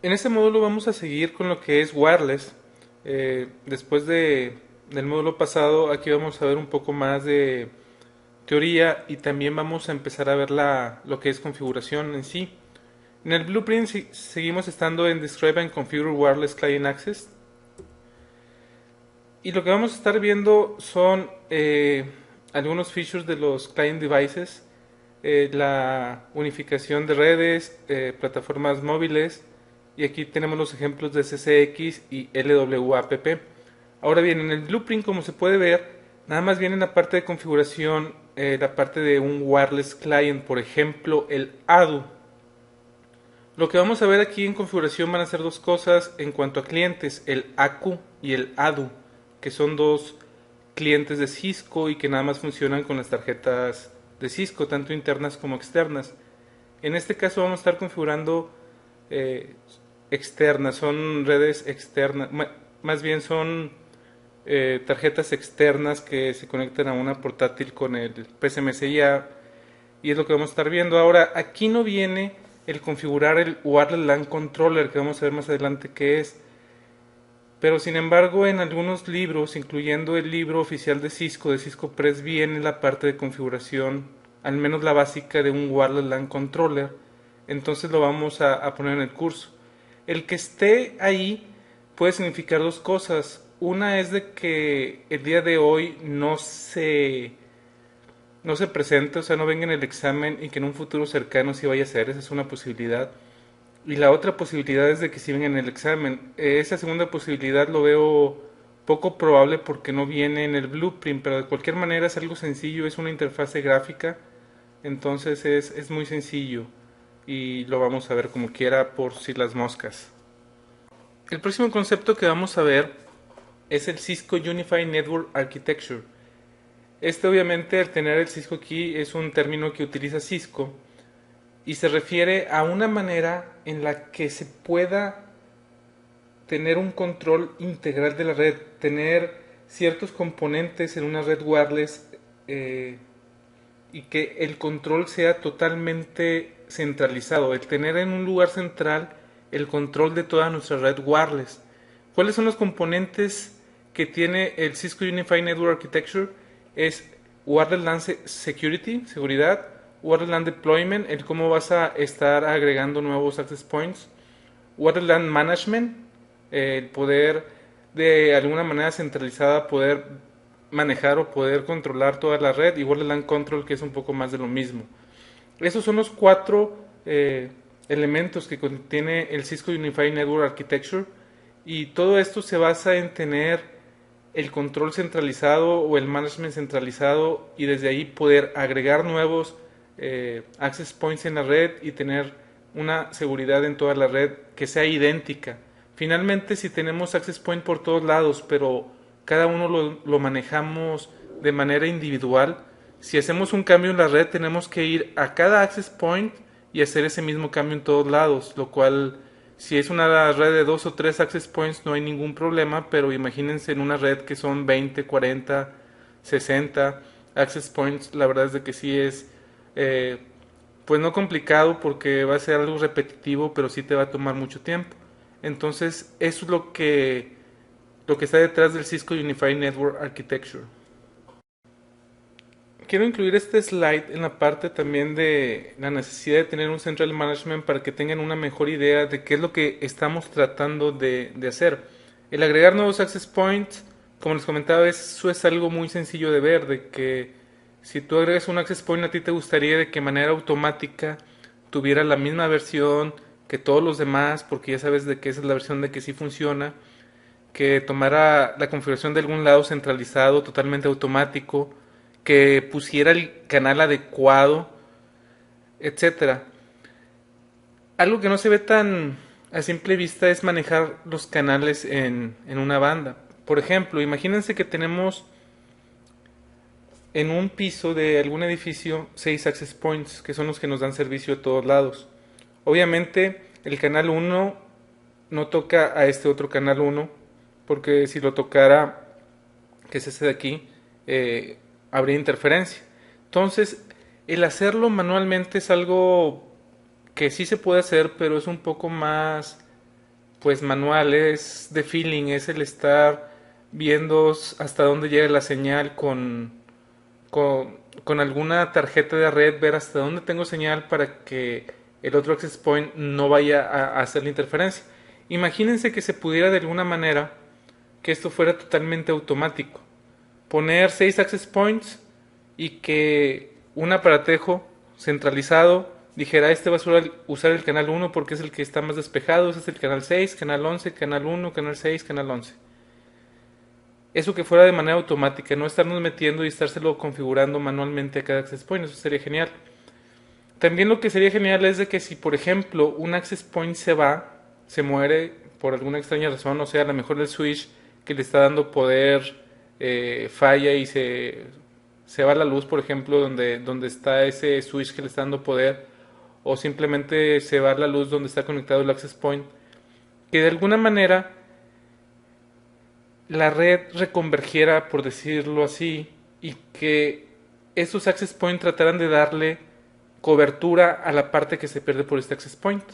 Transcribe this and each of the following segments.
En este módulo vamos a seguir con lo que es wireless. Después del módulo pasado, aquí vamos a ver un poco más de teoría y también vamos a empezar a ver lo que es configuración en sí. En el blueprint seguimos estando en Describe and Configure Wireless Client Access. Y lo que vamos a estar viendo son algunos features de los client devices, la unificación de redes, plataformas móviles, y aquí tenemos los ejemplos de CCX y LWAPP. Ahora bien, en el blueprint, como se puede ver, nada más viene en la parte de configuración, la parte de un wireless client, por ejemplo, el ADU. Lo que vamos a ver aquí en configuración van a ser dos cosas en cuanto a clientes, el ACU y el ADU, que son dos clientes de Cisco y que nada más funcionan con las tarjetas de Cisco, tanto internas como externas. En este caso vamos a estar configurando eh, externas, son redes externas, más bien son tarjetas externas que se conectan a una portátil con el PSMSIA, y es lo que vamos a estar viendo. Ahora, aquí no viene el configurar el Wireless LAN Controller, que vamos a ver más adelante qué es. Pero sin embargo, en algunos libros, incluyendo el libro oficial de Cisco Press, viene la parte de configuración, al menos la básica de un Wireless LAN Controller. Entonces lo vamos a poner en el curso. El que esté ahí puede significar dos cosas. Una es de que el día de hoy no se presente, o sea, no venga en el examen y que en un futuro cercano sí vaya a ser, esa es una posibilidad. Y la otra posibilidad es de que sí venga en el examen. Esa segunda posibilidad lo veo poco probable porque no viene en el blueprint, pero de cualquier manera es algo sencillo, es una interfase gráfica, entonces es muy sencillo y lo vamos a ver como quiera por si las moscas. El próximo concepto que vamos a ver es el Cisco Unified Network Architecture. Este obviamente al tener el Cisco aquí es un término que utiliza Cisco y se refiere a una manera en la que se pueda tener un control integral de la red, tener ciertos componentes en una red wireless, y que el control sea totalmente centralizado, el tener en un lugar central el control de toda nuestra red wireless. ¿Cuáles son los componentes que tiene el Cisco Unified Network Architecture? Es Wireless LAN Security, seguridad, Wireless LAN Deployment, el cómo vas a estar agregando nuevos access points, Wireless LAN Management, el poder de alguna manera centralizada poder manejar o poder controlar toda la red, y Wireless LAN Control, que es un poco más de lo mismo. Esos son los cuatro elementos que contiene el Cisco Unified Network Architecture, y todo esto se basa en tener el control centralizado o el management centralizado y desde ahí poder agregar nuevos access points en la red y tener una seguridad en toda la red que sea idéntica. Finalmente, si tenemos access point por todos lados, pero cada uno lo manejamos de manera individual, si hacemos un cambio en la red, tenemos que ir a cada access point y hacer ese mismo cambio en todos lados, lo cual, si es una red de 2 o 3 access points, no hay ningún problema, pero imagínense en una red que son 20, 40, 60 access points, la verdad es de que sí es, pues no complicado porque va a ser algo repetitivo, pero sí te va a tomar mucho tiempo. Entonces, eso es lo que está detrás del Cisco Unified Network Architecture. Quiero incluir este slide en la parte también de la necesidad de tener un central management para que tengan una mejor idea de qué es lo que estamos tratando de hacer. El agregar nuevos access points, como les comentaba, eso es algo muy sencillo de ver, de que si tú agregas un access point, a ti te gustaría de que de manera automática tuviera la misma versión que todos los demás, porque ya sabes de que esa es la versión de que sí funciona, que tomara la configuración de algún lado centralizado, totalmente automático, que pusiera el canal adecuado, etcétera. Algo que no se ve tan a simple vista es manejar los canales en una banda. Por ejemplo, imagínense que tenemos en un piso de algún edificio 6 access points, que son los que nos dan servicio a todos lados. Obviamente el canal 1 no toca a este otro canal 1, porque si lo tocara, que es este de aquí, habría interferencia. Entonces, el hacerlo manualmente es algo que sí se puede hacer, pero es un poco más pues manual, es de feeling, es el estar viendo hasta dónde llega la señal con alguna tarjeta de red, ver hasta dónde tengo señal para que el otro access point no vaya a hacer la interferencia. Imagínense que se pudiera de alguna manera que esto fuera totalmente automático. Poner 6 access points y que un aparatejo centralizado dijera, este va a usar el canal 1 porque es el que está más despejado, ese es el canal 6, canal 11, canal 1, canal 6, canal 11. Eso que fuera de manera automática, no estarnos metiendo y estárselo configurando manualmente a cada access point, eso sería genial. También lo que sería genial es de que si por ejemplo un access point se muere por alguna extraña razón, o sea, a lo mejor el switch que le está dando poder falla y se va la luz, por ejemplo, donde está ese switch que le está dando poder, o simplemente se va la luz donde está conectado el access point, que de alguna manera la red reconvergiera, por decirlo así, y que esos access point trataran de darle cobertura a la parte que se pierde por este access point.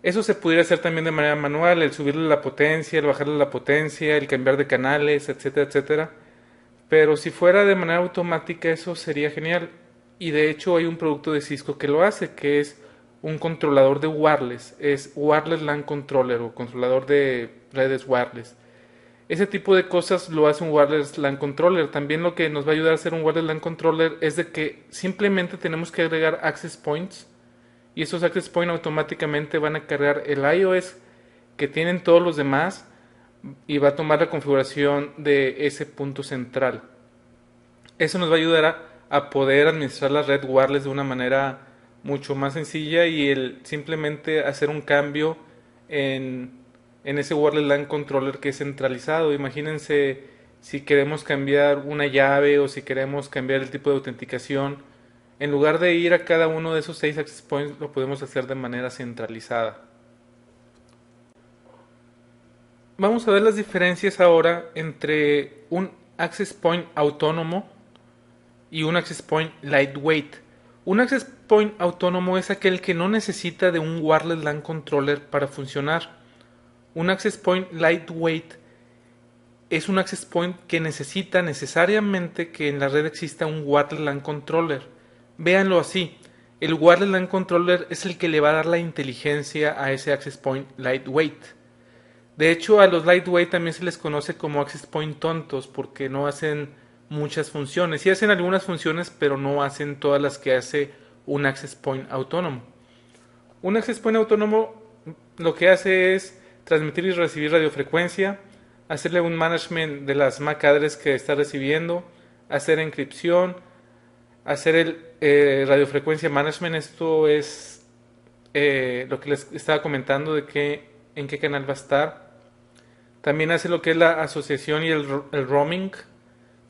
Eso se pudiera hacer también de manera manual, el subirle la potencia, el bajarle la potencia, el cambiar de canales, etcétera, etcétera. Pero si fuera de manera automática eso sería genial. Y de hecho hay un producto de Cisco que lo hace, que es un controlador de wireless. Es Wireless LAN Controller o controlador de redes wireless. Ese tipo de cosas lo hace un Wireless LAN Controller. También lo que nos va a ayudar a hacer un Wireless LAN Controller es de que simplemente tenemos que agregar access points y esos access points automáticamente van a cargar el iOS que tienen todos los demás y va a tomar la configuración de ese punto central. Eso nos va a ayudar a poder administrar la red wireless de una manera mucho más sencilla y el simplemente hacer un cambio en ese wireless LAN controller que es centralizado. Imagínense si queremos cambiar una llave o si queremos cambiar el tipo de autenticación. En lugar de ir a cada uno de esos 6 access points, lo podemos hacer de manera centralizada. Vamos a ver las diferencias ahora entre un access point autónomo y un access point lightweight. Un access point autónomo es aquel que no necesita de un wireless LAN controller para funcionar. Un access point lightweight es un access point que necesita necesariamente que en la red exista un wireless LAN controller. Véanlo así, el wireless LAN controller es el que le va a dar la inteligencia a ese access point lightweight. De hecho, a los lightweight también se les conoce como access point tontos porque no hacen muchas funciones. Sí hacen algunas funciones, pero no hacen todas las que hace un access point autónomo. Un access point autónomo lo que hace es transmitir y recibir radiofrecuencia, hacerle un management de las MAC address que está recibiendo, hacer encripción, hacer el radiofrecuencia management. Esto es lo que les estaba comentando de en qué canal va a estar. También hace lo que es la asociación y el roaming.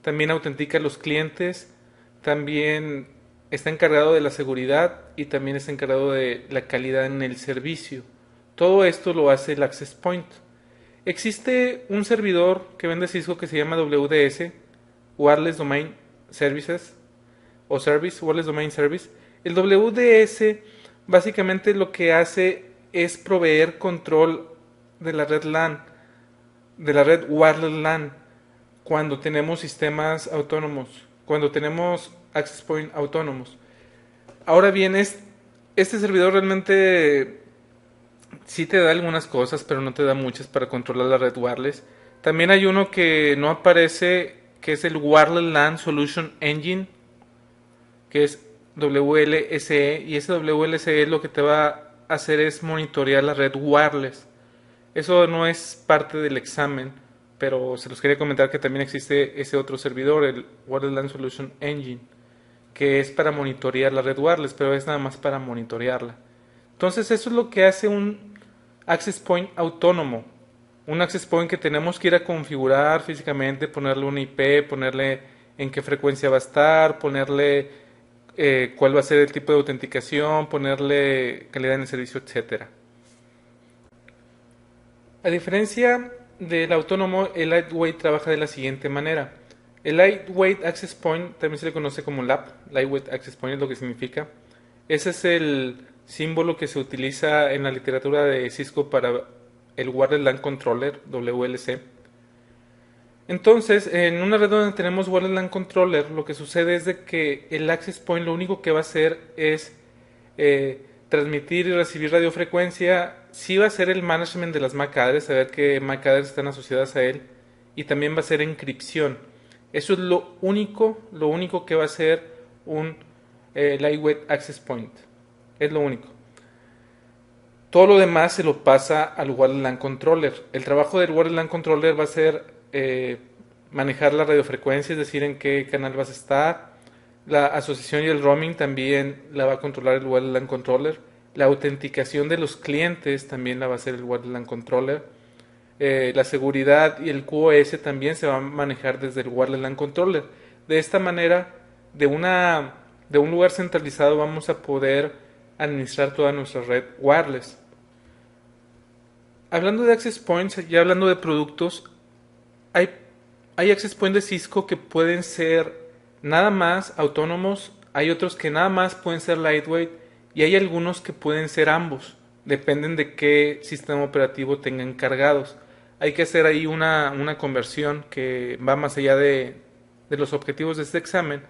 También autentica a los clientes. También está encargado de la seguridad y también está encargado de la calidad en el servicio. Todo esto lo hace el access point. Existe un servidor que vende Cisco que se llama WDS, Wireless Domain Services, o Service, Wireless Domain Service. El WDS básicamente lo que hace es proveer control de la red LAN, de la red wireless LAN, cuando tenemos sistemas autónomos, cuando tenemos access point autónomos. Ahora bien, este servidor realmente sí te da algunas cosas, pero no te da muchas para controlar la red wireless. También hay uno que no aparece, que es el Wireless LAN Solution Engine, que es WLSE, y ese WLSE lo que te va a hacer es monitorear la red wireless. Eso no es parte del examen, pero se los quería comentar que también existe ese otro servidor, el Wireless LAN Solution Engine, que es para monitorear la red wireless, pero es nada más para monitorearla. Entonces eso es lo que hace un access point autónomo. Un access point que tenemos que ir a configurar físicamente, ponerle una IP, ponerle en qué frecuencia va a estar, ponerle cuál va a ser el tipo de autenticación, ponerle calidad en el servicio, etcétera. A diferencia del autónomo, el lightweight trabaja de la siguiente manera. El Lightweight Access Point también se le conoce como LAP, Lightweight Access Point es lo que significa. Ese es el símbolo que se utiliza en la literatura de Cisco para el Wireless LAN Controller, WLC. Entonces, en una red donde tenemos Wireless LAN Controller, lo que sucede es de que el access point lo único que va a hacer es transmitir y recibir radiofrecuencia. Sí va a ser el management de las MAC address, saber qué MAC address están asociadas a él, y también va a ser encripción. Eso es lo único que va a ser un Lightweight Access Point. Es lo único. Todo lo demás se lo pasa al Wireless LAN Controller. El trabajo del Wireless LAN Controller va a ser manejar la radiofrecuencia, es decir, en qué canal vas a estar. La asociación y el roaming también la va a controlar el Wireless LAN Controller. La autenticación de los clientes también la va a hacer el Wireless LAN Controller. La seguridad y el QoS también se va a manejar desde el Wireless LAN Controller. De esta manera, de un lugar centralizado vamos a poder administrar toda nuestra red wireless. Hablando de access points, ya hablando de productos, hay access points de Cisco que pueden ser nada más autónomos, hay otros que nada más pueden ser lightweight y hay algunos que pueden ser ambos, dependen de qué sistema operativo tengan cargados. Hay que hacer ahí una conversión que va más allá de los objetivos de este examen,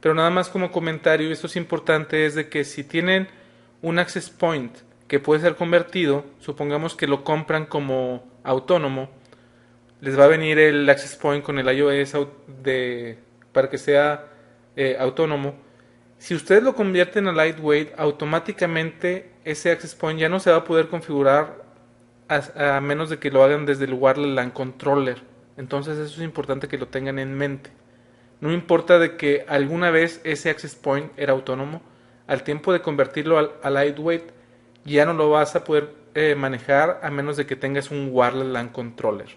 pero nada más como comentario, esto es importante, es de que si tienen un access point que puede ser convertido, supongamos que lo compran como autónomo, les va a venir el access point con el iOS para que sea autónomo. Si ustedes lo convierten a lightweight, automáticamente ese access point ya no se va a poder configurar a menos de que lo hagan desde el Wireless LAN Controller. Entonces eso es importante que lo tengan en mente. No importa de que alguna vez ese access point era autónomo, al tiempo de convertirlo a lightweight ya no lo vas a poder manejar a menos de que tengas un Wireless LAN Controller.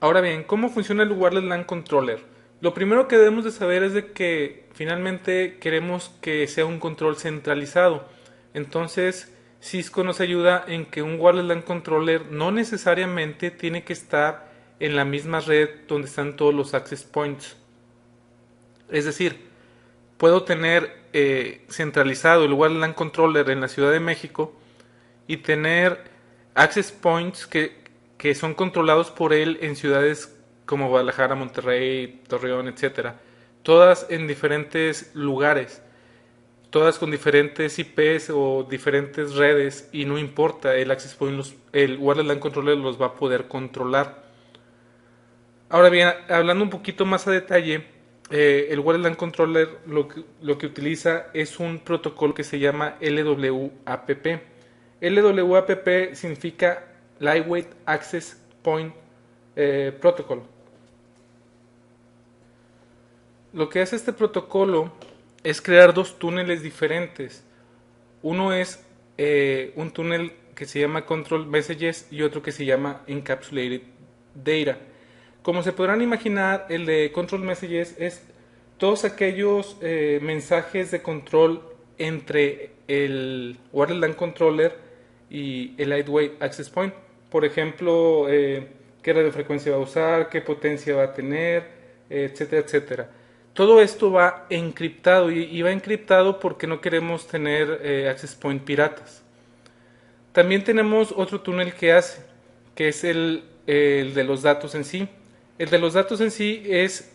Ahora bien, ¿cómo funciona el Wireless LAN Controller? Lo primero que debemos de saber es de que finalmente queremos que sea un control centralizado. Entonces, Cisco nos ayuda en que un Wireless LAN Controller no necesariamente tiene que estar en la misma red donde están todos los access points. Es decir, puedo tener centralizado el Wireless LAN Controller en la Ciudad de México y tener access points que son controlados por él en ciudades como Guadalajara, Monterrey, Torreón, etcétera, todas en diferentes lugares, todas con diferentes IPs o diferentes redes, y no importa, el access point, el Wireless LAN Controller los va a poder controlar. Ahora bien, hablando un poquito más a detalle, el Wireless LAN Controller lo que utiliza es un protocolo que se llama LWAPP. LWAPP significa Lightweight Access Point Protocol. Lo que hace este protocolo es crear dos túneles diferentes. Uno es un túnel que se llama Control Messages y otro que se llama Encapsulated Data. Como se podrán imaginar, el de Control Messages es todos aquellos mensajes de control entre el Wireless LAN Controller y el Lightweight Access Point. Por ejemplo, qué radiofrecuencia va a usar, qué potencia va a tener, etcétera, etcétera. Todo esto va encriptado y va encriptado porque no queremos tener access point piratas. También tenemos otro túnel que hace, que es el de los datos en sí. El de los datos en sí es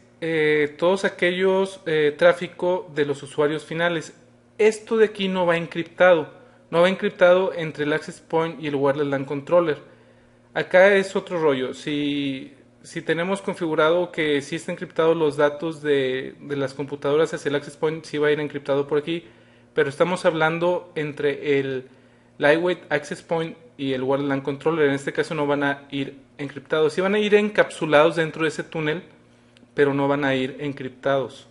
todos aquellos tráfico de los usuarios finales. Esto de aquí no va encriptado. No va encriptado entre el access point y el Wireless LAN Controller. Acá es otro rollo. Si tenemos configurado que sí está encriptado los datos de las computadoras hacia el access point, sí va a ir encriptado por aquí. Pero estamos hablando entre el Lightweight Access Point y el Wireless LAN Controller. En este caso no van a ir encriptados. Sí van a ir encapsulados dentro de ese túnel, pero no van a ir encriptados.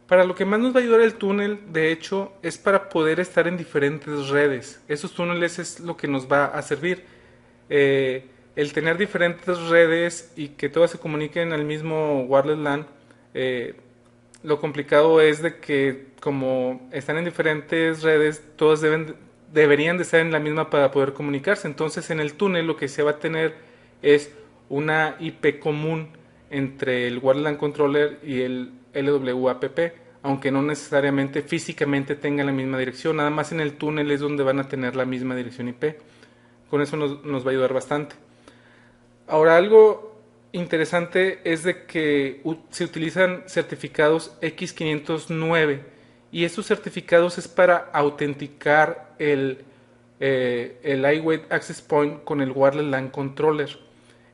Para lo que más nos va a ayudar el túnel, de hecho, es para poder estar en diferentes redes. Esos túneles es lo que nos va a servir. El tener diferentes redes y que todas se comuniquen al mismo Wireless LAN, lo complicado es de que como están en diferentes redes, todas deberían de estar en la misma para poder comunicarse. Entonces en el túnel lo que se va a tener es una IP común entre el Wireless LAN Controller y el LWAPP. aunque no necesariamente físicamente tengan la misma dirección, nada más en el túnel es donde van a tener la misma dirección IP. Con eso nos va a ayudar bastante. Ahora, algo interesante es de que se utilizan certificados X509 y estos certificados es para autenticar el Lightweight Access Point con el Wireless LAN Controller.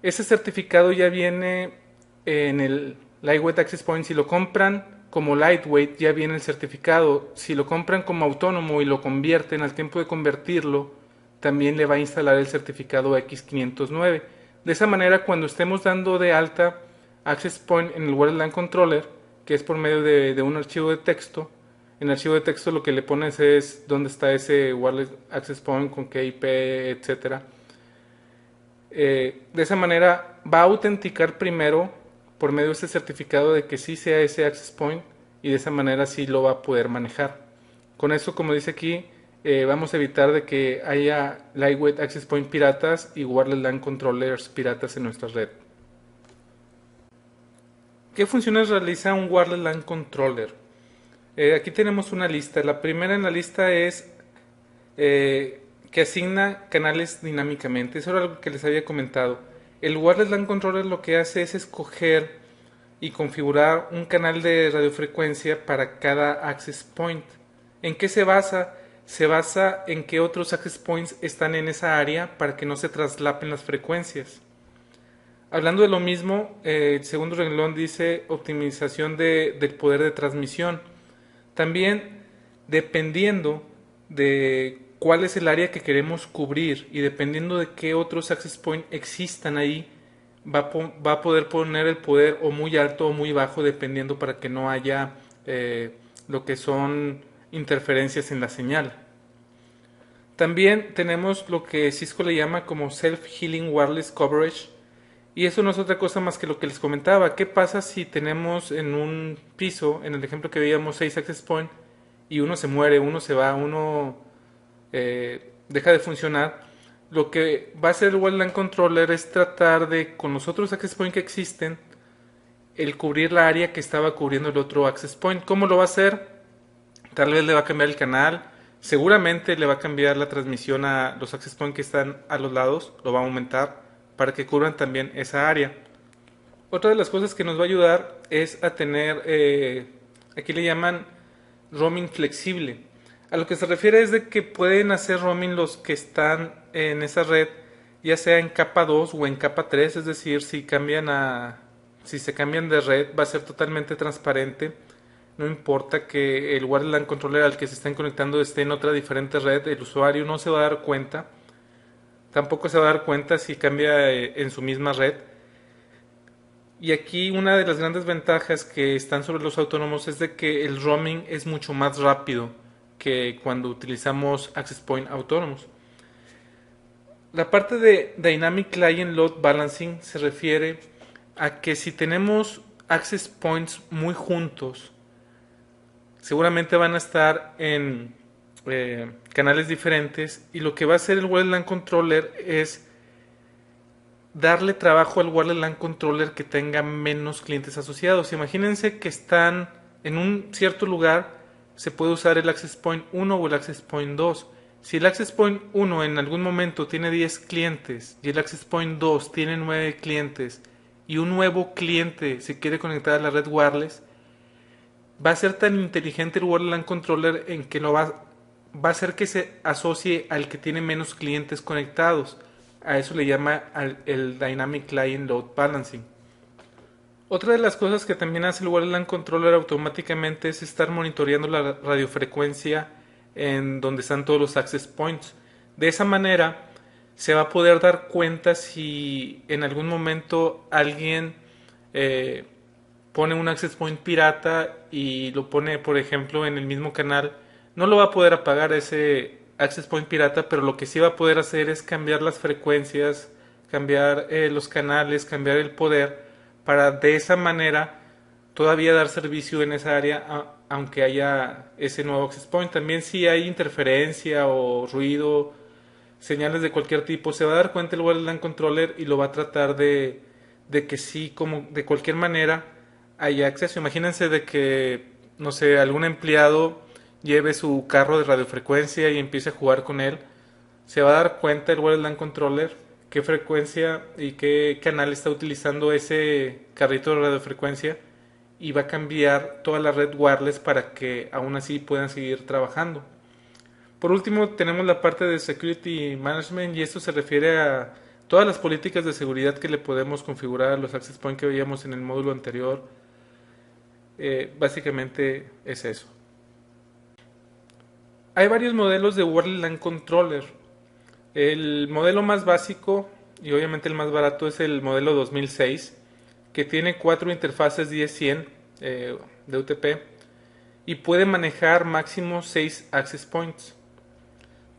Ese certificado ya viene en el Lightweight Access Point. Si lo compran como Lightweight ya viene el certificado. Si lo compran como autónomo y lo convierten, al tiempo de convertirlo también le va a instalar el certificado X509. De esa manera, cuando estemos dando de alta Access Point en el Wireless LAN Controller, que es por medio de un archivo de texto, en el archivo de texto lo que le pones es dónde está ese Wireless Access Point, con qué IP, etcétera. De esa manera va a autenticar primero por medio de este certificado de que sí sea ese Access Point, y de esa manera sí lo va a poder manejar. Con eso, como dice aquí, vamos a evitar de que haya Lightweight Access Point piratas y Wireless LAN Controllers piratas en nuestra red. ¿Qué funciones realiza un Wireless LAN Controller? Aquí tenemos una lista. La primera en la lista es que asigna canales dinámicamente. Eso era algo que les había comentado. El Wireless LAN Controller lo que hace es escoger y configurar un canal de radiofrecuencia para cada access point. ¿En qué se basa? Se basa en que otros access points están en esa área para que no se traslapen las frecuencias. Hablando de lo mismo, el segundo renglón dice optimización del poder de transmisión. También, dependiendo de cuál es el área que queremos cubrir y dependiendo de qué otros access points existan ahí, va a poder poner el poder o muy alto o muy bajo, dependiendo, para que no haya lo que son interferencias en la señal. También tenemos lo que Cisco le llama como Self-Healing Wireless Coverage, y eso no es otra cosa más que lo que les comentaba. ¿Qué pasa si tenemos en un piso, en el ejemplo que veíamos, 6 access points y uno se muere, uno se va, uno deja de funcionar? Lo que va a hacer el Wireless LAN Controller es tratar de, con los otros access points que existen, el cubrir la área que estaba cubriendo el otro access point. ¿Cómo lo va a hacer? Tal vez le va a cambiar el canal, seguramente le va a cambiar la transmisión a los access points que están a los lados, lo va a aumentar para que cubran también esa área. Otra de las cosas que nos va a ayudar es a tener, aquí le llaman roaming flexible. A lo que se refiere es de que pueden hacer roaming los que están en esa red, ya sea en capa 2 o en capa 3, es decir, si se cambian de red va a ser totalmente transparente. No importa que el Wireless LAN Controller al que se estén conectando esté en otra diferente red, el usuario no se va a dar cuenta. Tampoco se va a dar cuenta si cambia en su misma red. Y aquí una de las grandes ventajas que están sobre los autónomos es de que el roaming es mucho más rápido que cuando utilizamos access point autónomos. La parte de Dynamic Client Load Balancing se refiere a que si tenemos access points muy juntos, seguramente van a estar en canales diferentes, y lo que va a hacer el Wireless LAN Controller es darle trabajo al Wireless LAN Controller que tenga menos clientes asociados. Imagínense que están en un cierto lugar, se puede usar el Access Point 1 o el Access Point 2. Si el Access Point 1 en algún momento tiene 10 clientes y el Access Point 2 tiene 9 clientes y un nuevo cliente se quiere conectar a la red wireless, va a ser tan inteligente el Wireless LAN Controller en que va a hacer que se asocie al que tiene menos clientes conectados. A eso le llama el Dynamic Client Load Balancing. Otra de las cosas que también hace el Wireless LAN Controller automáticamente es estar monitoreando la radiofrecuencia en donde están todos los access points. De esa manera se va a poder dar cuenta si en algún momento alguien pone un access point pirata y lo pone, por ejemplo, en el mismo canal. No lo va a poder apagar ese access point pirata, pero lo que sí va a poder hacer es cambiar las frecuencias, cambiar los canales, cambiar el poder, para de esa manera todavía dar servicio en esa área, aunque haya ese nuevo access point. También si hay interferencia o ruido, señales de cualquier tipo, se va a dar cuenta el Wireless LAN Controller y lo va a tratar de que sí, como de cualquier manera haya acceso. Imagínense de que no sé, algún empleado lleve su carro de radiofrecuencia y empiece a jugar con él, se va a dar cuenta el Wireless LAN Controller qué frecuencia y qué canal está utilizando ese carrito de radiofrecuencia y va a cambiar toda la red wireless para que aún así puedan seguir trabajando. Por último, tenemos la parte de Security Management y esto se refiere a todas las políticas de seguridad que le podemos configurar a los access point que veíamos en el módulo anterior. Básicamente es eso. Hay varios modelos de Wireless LAN Controller. El modelo más básico y obviamente el más barato es el modelo 2006, que tiene 4 interfaces 10-100 de UTP y puede manejar máximo 6 access points.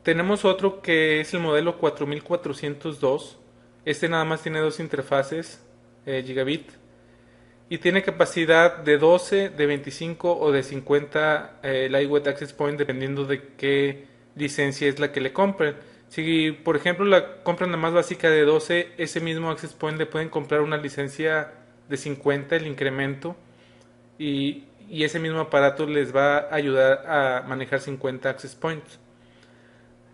Tenemos otro que es el modelo 4402. Este nada más tiene 2 interfaces gigabit y tiene capacidad de 12, de 25 o de 50 Lightweight Access Point dependiendo de qué licencia es la que le compren. Si por ejemplo la compran la más básica de 12, ese mismo Access Point le pueden comprar una licencia de 50, el incremento, y ese mismo aparato les va a ayudar a manejar 50 Access Points.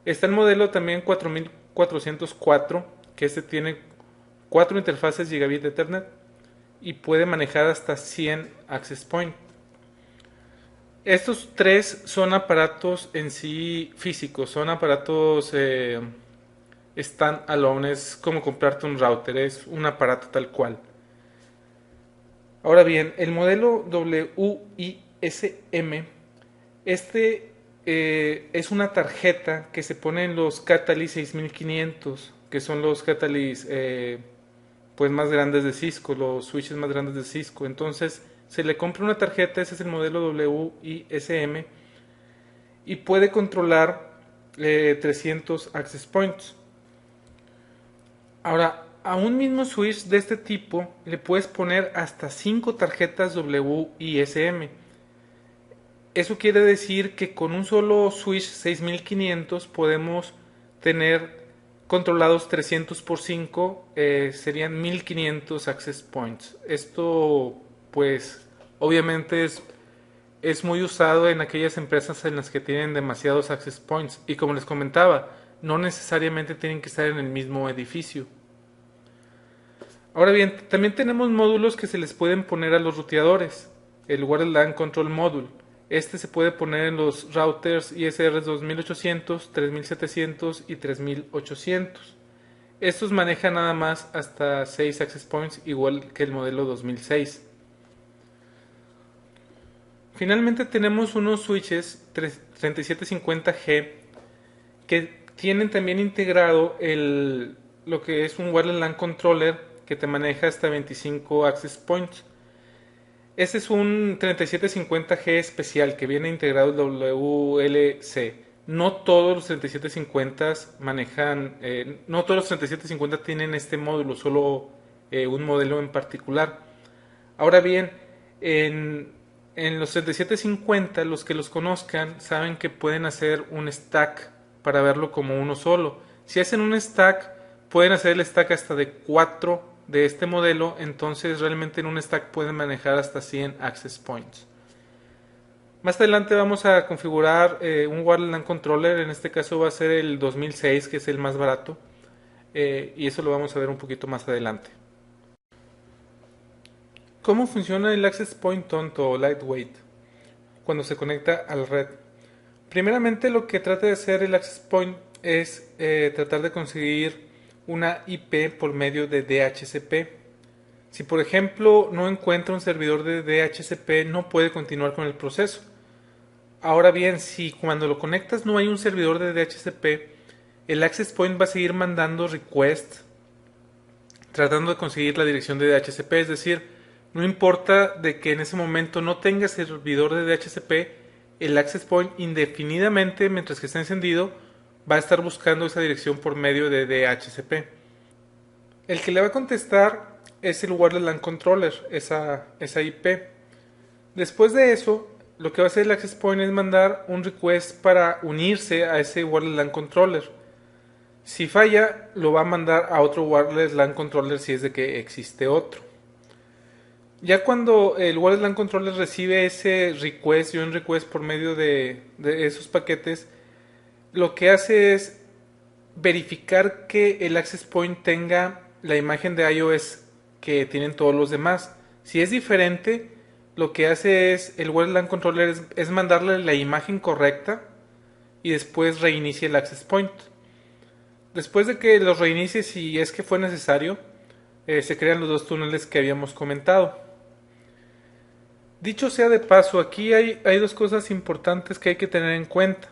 Está el modelo también 4404, que este tiene 4 interfaces gigabit de Ethernet y puede manejar hasta 100 access point. Estos tres son aparatos en sí físicos, son aparatos stand-alone, es como comprarte un router, es un aparato tal cual. Ahora bien, el modelo WISM, este es una tarjeta que se pone en los Catalyst 6500, que son los Catalyst pues más grandes de Cisco, los switches más grandes de Cisco. Entonces se le compra una tarjeta, ese es el modelo WISM, y puede controlar 300 access points. Ahora, a un mismo switch de este tipo le puedes poner hasta 5 tarjetas WISM. Eso quiere decir que con un solo switch 6500 podemos tener controlados 300 por 5, serían 1500 access points. Esto pues obviamente es muy usado en aquellas empresas en las que tienen demasiados access points y como les comentaba, no necesariamente tienen que estar en el mismo edificio. Ahora bien, también tenemos módulos que se les pueden poner a los ruteadores. El Wireless LAN Control Module. Este se puede poner en los routers ISR 2800, 3700 y 3800. Estos manejan nada más hasta 6 access points, igual que el modelo 2006. Finalmente tenemos unos switches 3750G que tienen también integrado lo que es un Wireless LAN Controller que te maneja hasta 25 access points. Este es un 3750G especial que viene integrado el WLC. No todos los 3750 manejan, no todos los 3750 tienen este módulo, solo un modelo en particular. Ahora bien, en los 3750, los que los conozcan saben que pueden hacer un stack para verlo como uno solo. Si hacen un stack, pueden hacer el stack hasta de 4 de este modelo, entonces realmente en un stack pueden manejar hasta 100 access points. Más adelante vamos a configurar un Wireless LAN Controller, en este caso va a ser el 2006, que es el más barato, y eso lo vamos a ver un poquito más adelante. ¿Cómo funciona el access point tonto o lightweight cuando se conecta a la red? Primeramente lo que trata de hacer el access point es tratar de conseguir una IP por medio de DHCP. Si por ejemplo no encuentra un servidor de DHCP, no puede continuar con el proceso. Ahora bien, si cuando lo conectas no hay un servidor de DHCP, el access point va a seguir mandando request tratando de conseguir la dirección de DHCP, es decir, no importa de que en ese momento no tenga servidor de DHCP, el access point indefinidamente, mientras que está encendido, va a estar buscando esa dirección por medio de DHCP. El que le va a contestar es el Wireless LAN Controller, esa IP. Después de eso, lo que va a hacer el access point es mandar un request para unirse a ese Wireless LAN Controller. Si falla, lo va a mandar a otro Wireless LAN Controller si es de que existe otro. Ya cuando el Wireless LAN Controller recibe ese request y un request por medio de esos paquetes, lo que hace es verificar que el access point tenga la imagen de iOS que tienen todos los demás. Si es diferente, lo que hace es el Wireless LAN Controller es mandarle la imagen correcta y después reinicia el access point. Después de que los reinicie, si es que fue necesario, se crean los dos túneles que habíamos comentado. Dicho sea de paso, aquí hay dos cosas importantes que hay que tener en cuenta.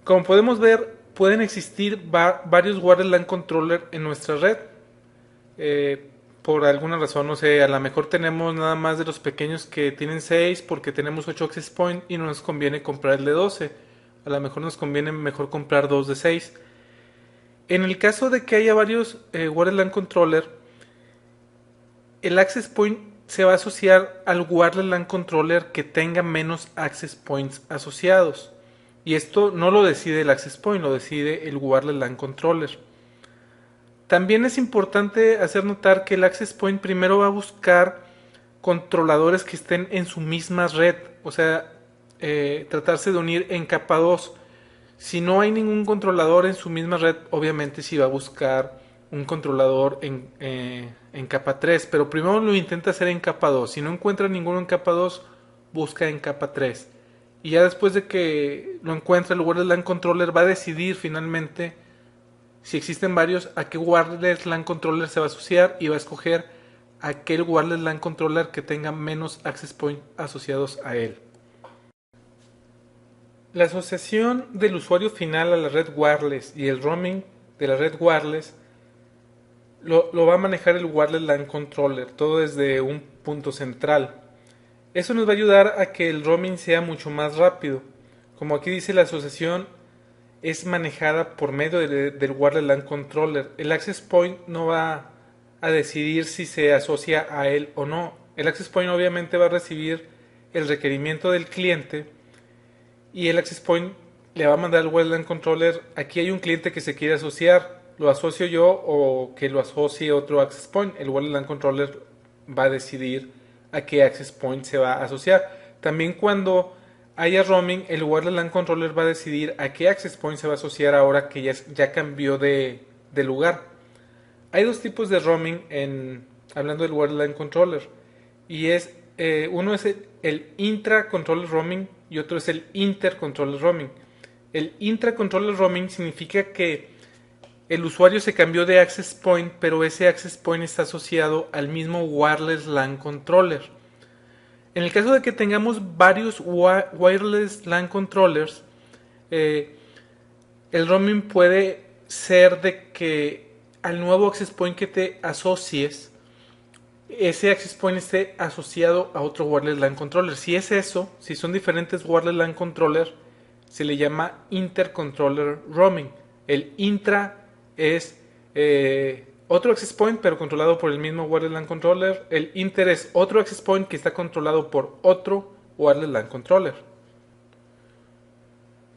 Como podemos ver, pueden existir varios Wireless LAN Controller en nuestra red. Por alguna razón, no sé, a lo mejor tenemos nada más de los pequeños que tienen 6 porque tenemos 8 access point y no nos conviene comprar el de 12. A lo mejor nos conviene mejor comprar dos de 6. En el caso de que haya varios Wireless LAN Controller, el access point se va a asociar al Wireless LAN Controller que tenga menos access points asociados. Y esto no lo decide el access point, lo decide el Wireless LAN Controller. También es importante hacer notar que el access point primero va a buscar controladores que estén en su misma red, o sea, tratarse de unir en capa 2. Si no hay ningún controlador en su misma red, obviamente sí va a buscar un controlador en capa 3, pero primero lo intenta hacer en capa 2. Si no encuentra ninguno en capa 2, busca en capa 3. Y ya después de que lo encuentra, el Wireless LAN Controller va a decidir finalmente, si existen varios, a qué Wireless LAN Controller se va a asociar y va a escoger aquel Wireless LAN Controller que tenga menos access point asociados a él. La asociación del usuario final a la red wireless y el roaming de la red wireless lo va a manejar el Wireless LAN Controller, todo desde un punto central. Eso nos va a ayudar a que el roaming sea mucho más rápido. Como aquí dice, la asociación es manejada por medio del Wireless LAN Controller. El access point no va a decidir si se asocia a él o no. El access point obviamente va a recibir el requerimiento del cliente y el access point le va a mandar al Wireless LAN Controller: aquí hay un cliente que se quiere asociar, ¿lo asocio yo o que lo asocie otro access point? El Wireless LAN Controller va a decidir a qué access point se va a asociar. También cuando haya roaming, el Wireless LAN Controller va a decidir a qué access point se va a asociar ahora que ya cambió de lugar. Hay dos tipos de roaming hablando del Wireless LAN Controller, y uno es el intra-controller roaming y otro es el inter-controller roaming. El intra-controller roaming significa que el usuario se cambió de access point, pero ese access point está asociado al mismo Wireless LAN Controller. En el caso de que tengamos varios Wireless LAN Controllers, el roaming puede ser de que al nuevo access point que te asocies, ese access point esté asociado a otro Wireless LAN Controller. Si es eso, si son diferentes Wireless LAN Controller, se le llama intercontroller roaming. El intra es otro access point pero controlado por el mismo Wireless LAN Controller. El inter es otro access point que está controlado por otro Wireless LAN Controller.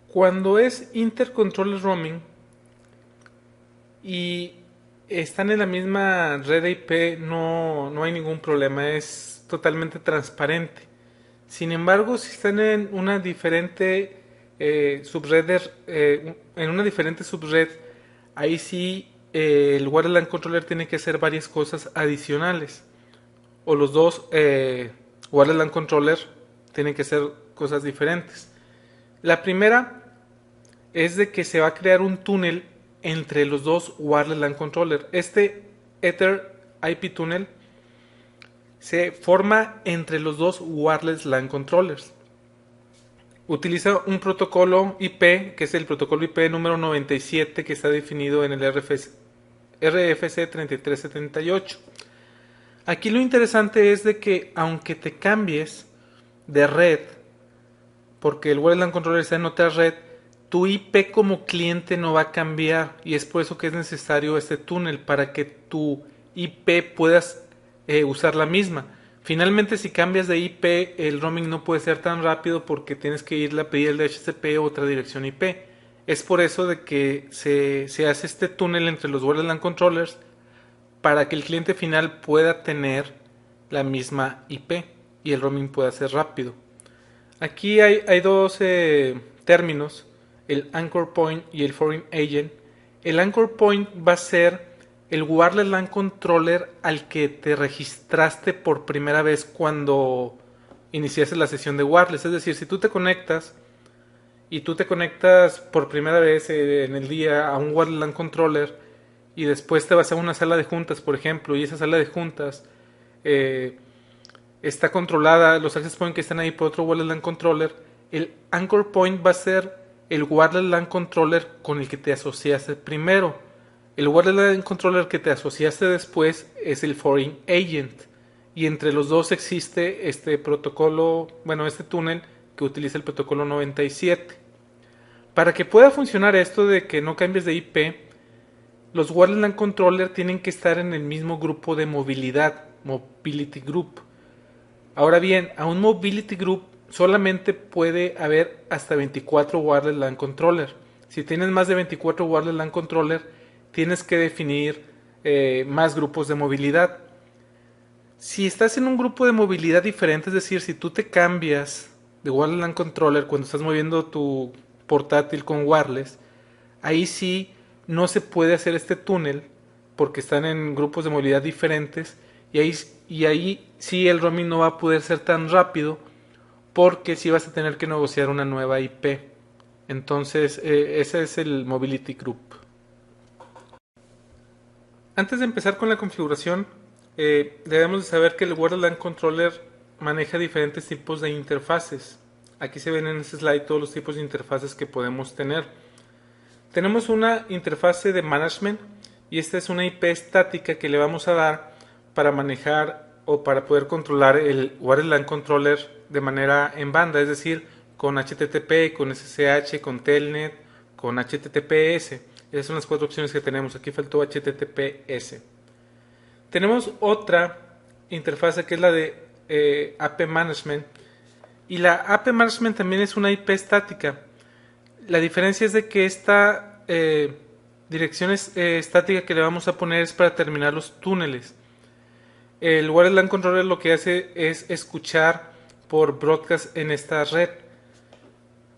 Cuando es intercontroller roaming y están en la misma red de IP, no hay ningún problema, es totalmente transparente. Sin embargo, si están en una diferente subred, en una diferente subred, ahí sí el Wireless LAN Controller tiene que hacer varias cosas adicionales. O los dos Wireless LAN Controller tienen que hacer cosas diferentes. La primera es de que se va a crear un túnel entre los dos Wireless LAN Controller. Este Ether IP túnel se forma entre los dos Wireless LAN Controllers. Utiliza un protocolo IP, que es el protocolo IP número 97, que está definido en el RFC 3378. Aquí lo interesante es de que aunque te cambies de red, porque el Wireless LAN Controller está en otra red, tu IP como cliente no va a cambiar, y es por eso que es necesario este túnel para que tu IP puedas usar la misma. Finalmente, si cambias de IP, el roaming no puede ser tan rápido porque tienes que irle a pedir el DHCP o otra dirección IP. Es por eso de que se hace este túnel entre los Wireless LAN Controllers para que el cliente final pueda tener la misma IP y el roaming pueda ser rápido. Aquí hay dos términos, el Anchor Point y el Foreign Agent. El Anchor Point va a ser el Wireless LAN Controller al que te registraste por primera vez cuando iniciaste la sesión de wireless. Es decir, si tú te conectas y tú te conectas por primera vez en el día a un Wireless LAN Controller y después te vas a una sala de juntas, por ejemplo, y esa sala de juntas está controlada, los access points que están ahí por otro Wireless LAN Controller, el Anchor Point va a ser el Wireless LAN Controller con el que te asociaste primero. El Wireless LAN Controller que te asociaste después es el Foreign Agent. Y entre los dos existe este protocolo, bueno, este túnel que utiliza el protocolo 97. Para que pueda funcionar esto de que no cambies de IP, los Wireless LAN Controller tienen que estar en el mismo grupo de movilidad, Mobility Group. Ahora bien, a un Mobility Group solamente puede haber hasta 24 Wireless LAN Controller. Si tienes más de 24 Wireless LAN Controller, tienes que definir más grupos de movilidad. Si estás en un grupo de movilidad diferente, es decir, si tú te cambias de Wireless LAN Controller cuando estás moviendo tu portátil con wireless, ahí sí no se puede hacer este túnel porque están en grupos de movilidad diferentes y ahí sí el roaming no va a poder ser tan rápido porque sí vas a tener que negociar una nueva IP. Entonces ese es el Mobility Group. Antes de empezar con la configuración, debemos de saber que el Wireless LAN Controller maneja diferentes tipos de interfaces. Aquí se ven en este slide todos los tipos de interfaces que podemos tener. Tenemos una interfase de management y esta es una IP estática que le vamos a dar para manejar o para poder controlar el Wireless LAN Controller de manera en banda, es decir, con HTTP, con SSH, con Telnet, con HTTPS. Esas son las cuatro opciones que tenemos. Aquí faltó HTTPS. Tenemos otra interfase que es la de AP Management. Y la AP Management también es una IP estática. La diferencia es de que esta dirección estática que le vamos a poner es para terminar los túneles. El Wireless LAN Controller lo que hace es escuchar por broadcast en esta red.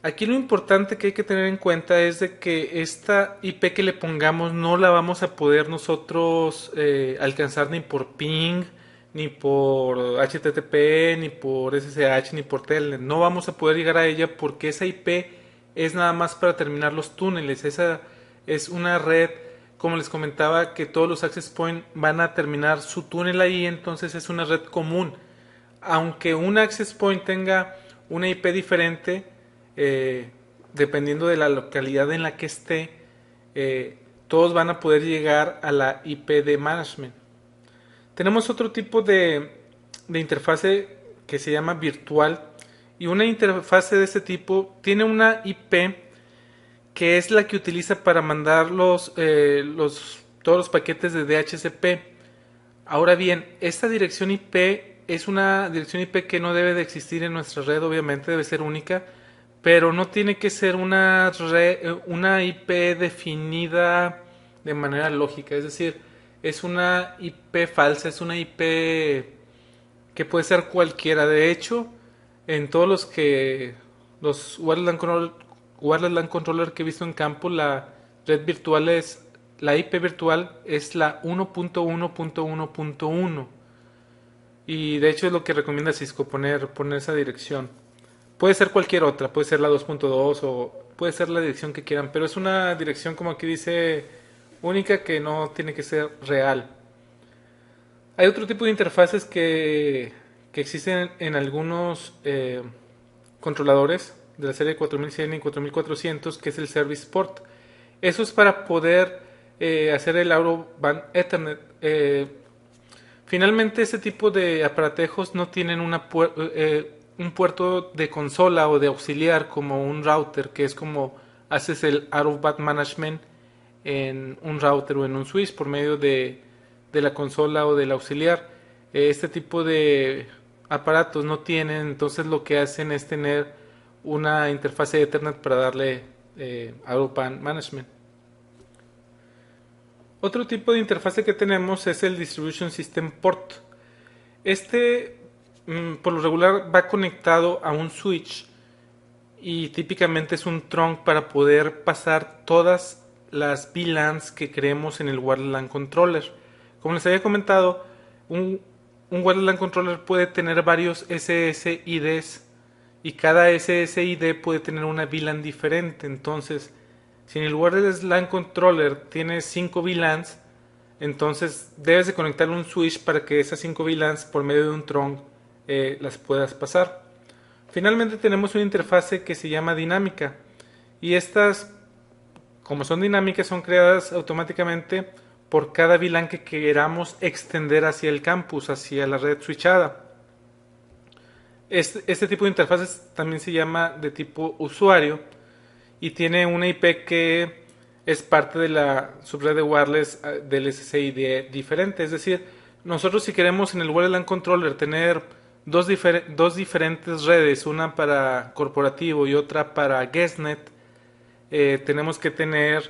Aquí lo importante que hay que tener en cuenta es de que esta IP que le pongamos no la vamos a poder nosotros alcanzar ni por ping, ni por HTTP, ni por SSH, ni por Telnet. No vamos a poder llegar a ella porque esa IP es nada más para terminar los túneles. Esa es una red, como les comentaba, que todos los access point van a terminar su túnel ahí, entonces es una red común. Aunque un access point tenga una IP diferente, dependiendo de la localidad en la que esté, todos van a poder llegar a la IP de management. Tenemos otro tipo de interfase que se llama virtual, y una interfase de este tipo tiene una IP que es la que utiliza para mandar todos los paquetes de DHCP. Ahora bien, esta dirección IP es una dirección IP que no debe de existir en nuestra red, obviamente debe ser única, pero no tiene que ser una IP definida de manera lógica, es decir, es una IP falsa, es una IP que puede ser cualquiera. De hecho, en todos los Wireless LAN Controller que he visto en campo, la IP virtual es la 1.1.1.1 y de hecho es lo que recomienda Cisco, poner esa dirección. Puede ser cualquier otra, puede ser la 2.2 o puede ser la dirección que quieran, pero es una dirección, como aquí dice, única, que no tiene que ser real. Hay otro tipo de interfaces que existen en algunos controladores de la serie 4100 y 4400, que es el Service Port. Eso es para poder hacer el Out-of-Band Ethernet. Finalmente, este tipo de aparatejos no tienen un puerto de consola o de auxiliar como un router, que es como haces el Out-of-Band Management en un router o en un switch por medio de la consola o del auxiliar. Este tipo de aparatos no tienen, entonces lo que hacen es tener una interfase de Ethernet para darle Out-of-Band Management. Otro tipo de interfase que tenemos es el Distribution System Port. Este por lo regular va conectado a un switch y típicamente es un trunk para poder pasar todas las VLANs que creemos en el Wireless LAN Controller. Como les había comentado, un, un Wireless LAN Controller puede tener varios SSIDs y cada SSID puede tener una VLAN diferente. Entonces, si en el Wireless LAN Controller tiene 5 VLANs, entonces debes de conectar un switch para que esas 5 VLANs por medio de un trunk las puedas pasar. Finalmente tenemos una interfase que se llama dinámica y estas, como son dinámicas, son creadas automáticamente por cada VLAN que queramos extender hacia el campus, hacia la red switchada. Este tipo de interfaces también se llama de tipo usuario y tiene una IP que es parte de la subred de wireless del SSID diferente. Es decir, nosotros si queremos en el Wireless LAN Controller tener dos diferentes redes, una para corporativo y otra para guestnet, tenemos que tener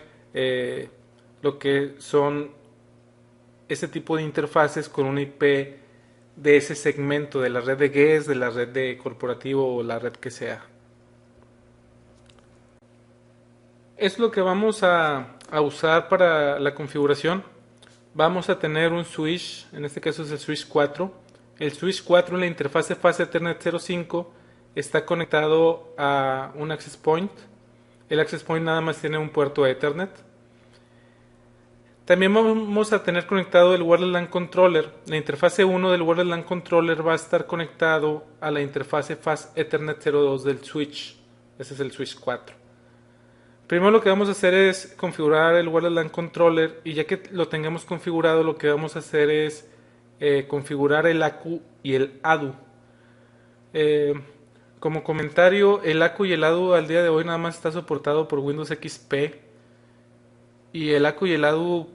lo que son ese tipo de interfaces con una IP de ese segmento, de la red de guest, de la red de corporativo o la red que sea. Es lo que vamos a usar para la configuración. Vamos a tener un switch, en este caso es el switch 4. El switch 4 en la interfase fase Ethernet 05 está conectado a un access point. El access point nada más tiene un puerto Ethernet. También vamos a tener conectado el Wireless LAN Controller. La interfase 1 del Wireless LAN Controller va a estar conectado a la interfase fase Ethernet 02 del switch. Ese es el switch 4. Primero lo que vamos a hacer es configurar el Wireless LAN Controller y ya que lo tengamos configurado lo que vamos a hacer es configurar el ACU y el ADU. Como comentario, el ACU y el ADU al día de hoy nada más está soportado por Windows XP y el ACU y el ADU,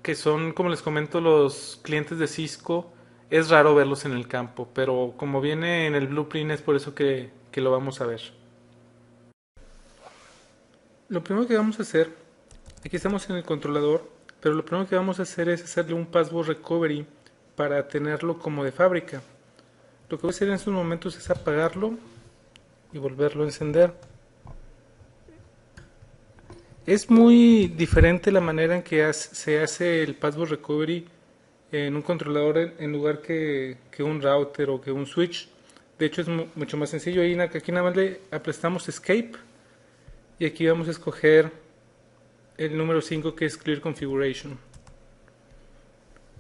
que son, como les comento, los clientes de Cisco, es raro verlos en el campo, pero como viene en el blueprint es por eso que lo vamos a ver. Lo primero que vamos a hacer, aquí estamos en el controlador, pero lo primero que vamos a hacer es hacerle un password recovery para tenerlo como de fábrica. Lo que voy a hacer en estos momentos es apagarlo y volverlo a encender. Es muy diferente la manera en que se hace el password recovery en un controlador en lugar que un router o que un switch. De hecho es mucho más sencillo. Aquí nada más le aplastamos escape y aquí vamos a escoger el número 5 que es Clear Configuration.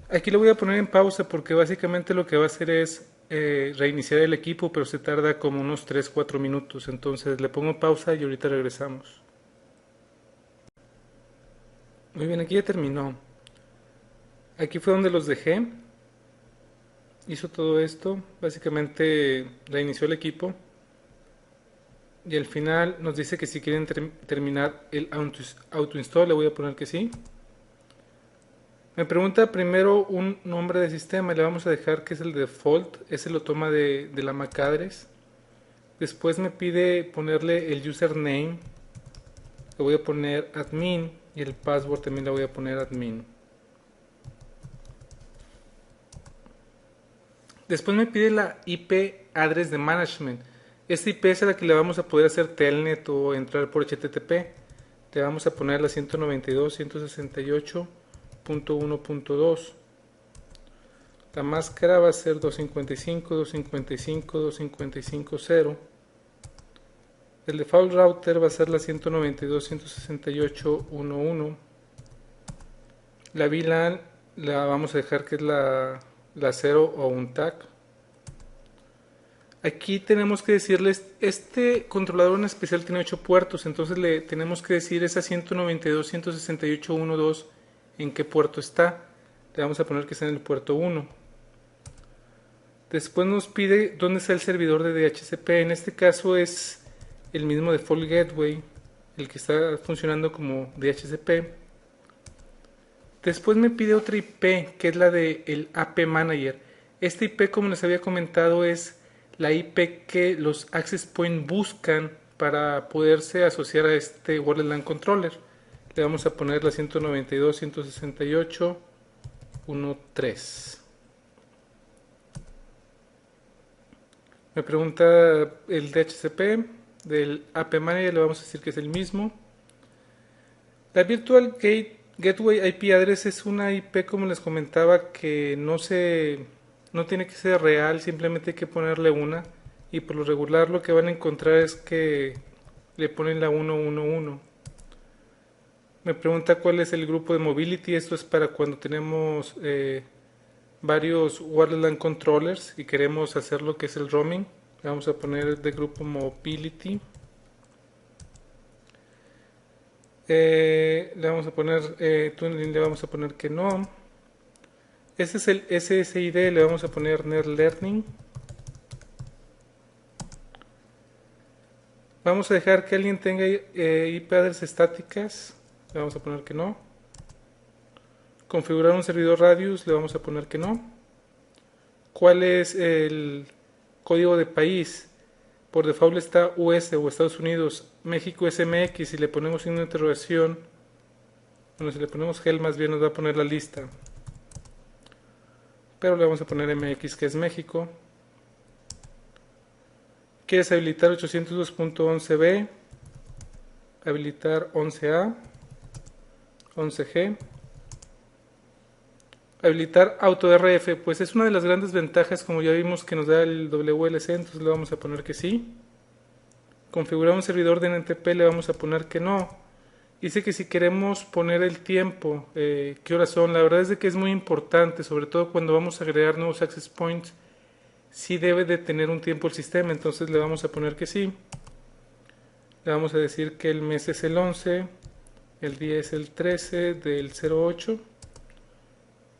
Aquí lo voy a poner en pausa porque básicamente lo que va a hacer es reiniciar el equipo, pero se tarda como unos 3-4 minutos. Entonces le pongo pausa y ahorita regresamos. Muy bien, aquí ya terminó. Aquí fue donde los dejé. Hizo todo esto. Básicamente reinició el equipo. Y al final nos dice que si quieren terminar el auto install, le voy a poner que sí. Me pregunta primero un nombre de sistema, le vamos a dejar que es el default, ese lo toma de la MAC address. Después me pide ponerle el username, le voy a poner admin y el password también le voy a poner admin. Después me pide la IP address de management. Esta IP es a la que le vamos a poder hacer telnet o entrar por HTTP. Le vamos a poner la 192.168.1.2. La máscara va a ser 255.255.255.0. El default router va a ser la 192.168.1.1. La VLAN la vamos a dejar que es la 0 o un tag. Aquí tenemos que decirles, este controlador en especial tiene 8 puertos, entonces le tenemos que decir esa 192.168.1.2 en qué puerto está. Le vamos a poner que está en el puerto 1. Después nos pide dónde está el servidor de DHCP. En este caso es el mismo default gateway, el que está funcionando como DHCP. Después me pide otra IP, que es la del AP Manager. Esta IP, como les había comentado, es la IP que los access point buscan para poderse asociar a este Wireless LAN Controller. Le vamos a poner la 192.168.1.3. Me pregunta el DHCP del AP Manager, le vamos a decir que es el mismo. La Gateway IP Address es una IP, como les comentaba, que no tiene que ser real, simplemente hay que ponerle una. Y por lo regular lo que van a encontrar es que le ponen la 111. Me pregunta cuál es el grupo de mobility. Esto es para cuando tenemos varios wireless LAN controllers y queremos hacer lo que es el roaming. Le vamos a poner de grupo mobility. Le vamos a poner tuning, le vamos a poner que no. Este es el SSID, le vamos a poner Net Learning. Vamos a dejar que alguien tenga IP address estáticas, le vamos a poner que no. Configurar un servidor Radius, le vamos a poner que no. ¿Cuál es el código de país? Por default está US o Estados Unidos. México es MX. Si le ponemos signo de interrogación, bueno, si le ponemos GEL más bien nos va a poner la lista. Pero le vamos a poner MX, que es México. ¿Quieres habilitar 802.11b? Habilitar 11a, 11g. Habilitar AutoRF, pues es una de las grandes ventajas, como ya vimos, que nos da el WLC, entonces le vamos a poner que sí. Configurar un servidor de NTP, le vamos a poner que no. Dice que si queremos poner el tiempo, qué horas son, la verdad es de que es muy importante, sobre todo cuando vamos a agregar nuevos access points, sí debe de tener un tiempo el sistema, entonces le vamos a poner que sí. Le vamos a decir que el mes es el 11, el día es el 13 del 08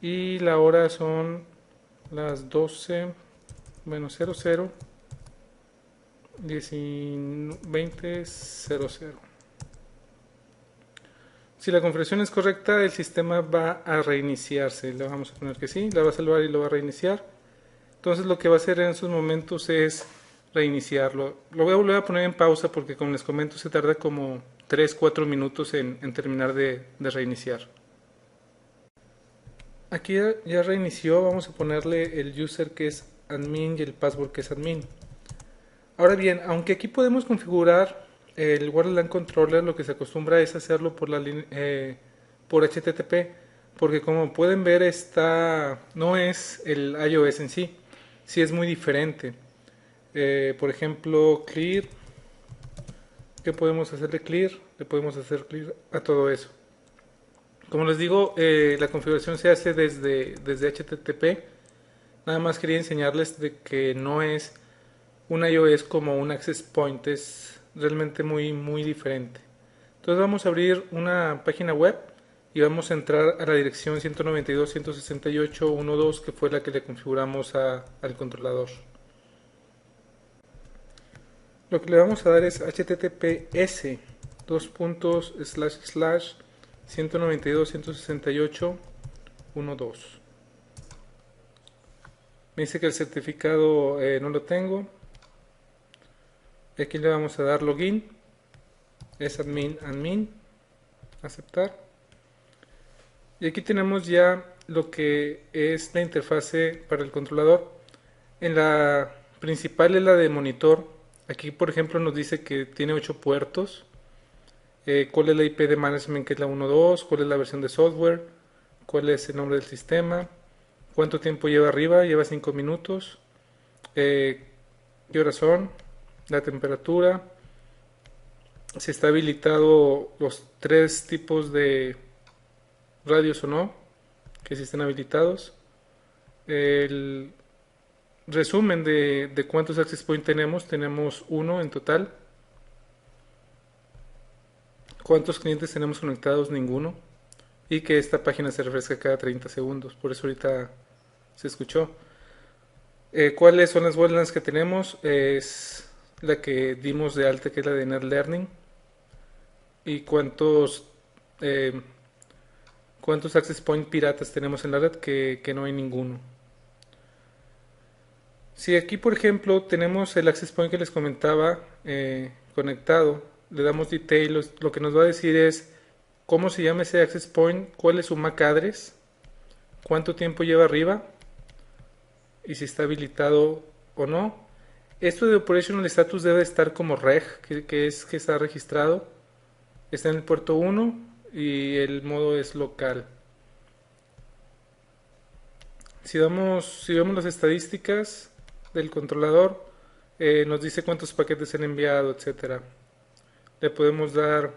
y la hora son las 12, bueno, 00, 20, 00. Si la configuración es correcta, el sistema va a reiniciarse. Le vamos a poner que sí, la va a salvar y lo va a reiniciar. Entonces lo que va a hacer en esos momentos es reiniciarlo. Lo voy a volver a poner en pausa porque, como les comento, se tarda como 3-4 minutos en terminar de reiniciar. Aquí ya reinició, vamos a ponerle el user que es admin y el password que es admin. Ahora bien, aunque aquí podemos configurar el Wireless LAN Controller, lo que se acostumbra es hacerlo por HTTP, porque como pueden ver no es el iOS en sí, sí es muy diferente. Por ejemplo, clear, ¿qué podemos hacerle clear? Le podemos hacer clear a todo eso. Como les digo, la configuración se hace desde HTTP. Nada más quería enseñarles de que no es un iOS como un access point, es realmente muy diferente. Entonces vamos a abrir una página web y vamos a entrar a la dirección 192.168.1.2, que fue la que le configuramos al controlador. Lo que le vamos a dar es https 192.168.1.2. Me dice que el certificado no lo tengo. Y aquí le vamos a dar login. Es admin, aceptar. Y aquí tenemos ya lo que es la interfase para el controlador. En la principal es la de monitor. Aquí, por ejemplo, nos dice que tiene 8 puertos. Cuál es la IP de management, que es la 1.2, cuál es la versión de software, cuál es el nombre del sistema, cuánto tiempo lleva arriba, lleva 5 minutos, qué horas son, la temperatura, si está habilitado los 3 tipos de radios o no, que si están habilitados, el resumen de cuántos access point tenemos 1 en total. ¿Cuántos clientes tenemos conectados? Ninguno. Y que esta página se refresca cada 30 segundos. Por eso ahorita se escuchó. ¿Cuáles son las weblands que tenemos? Es la que dimos de alta, que es la de Net Learning. ¿Y cuántos access point piratas tenemos en la red? Que no hay ninguno. Si aquí, por ejemplo, tenemos el access point que les comentaba conectado, le damos details, lo que nos va a decir es cómo se llama ese access point, cuál es su MAC address, cuánto tiempo lleva arriba y si está habilitado o no. Esto de Operational Status debe estar como reg, que es que está registrado. Está en el puerto 1 y el modo es local. Si vemos las estadísticas del controlador, nos dice cuántos paquetes se han enviado, etcétera. Le podemos dar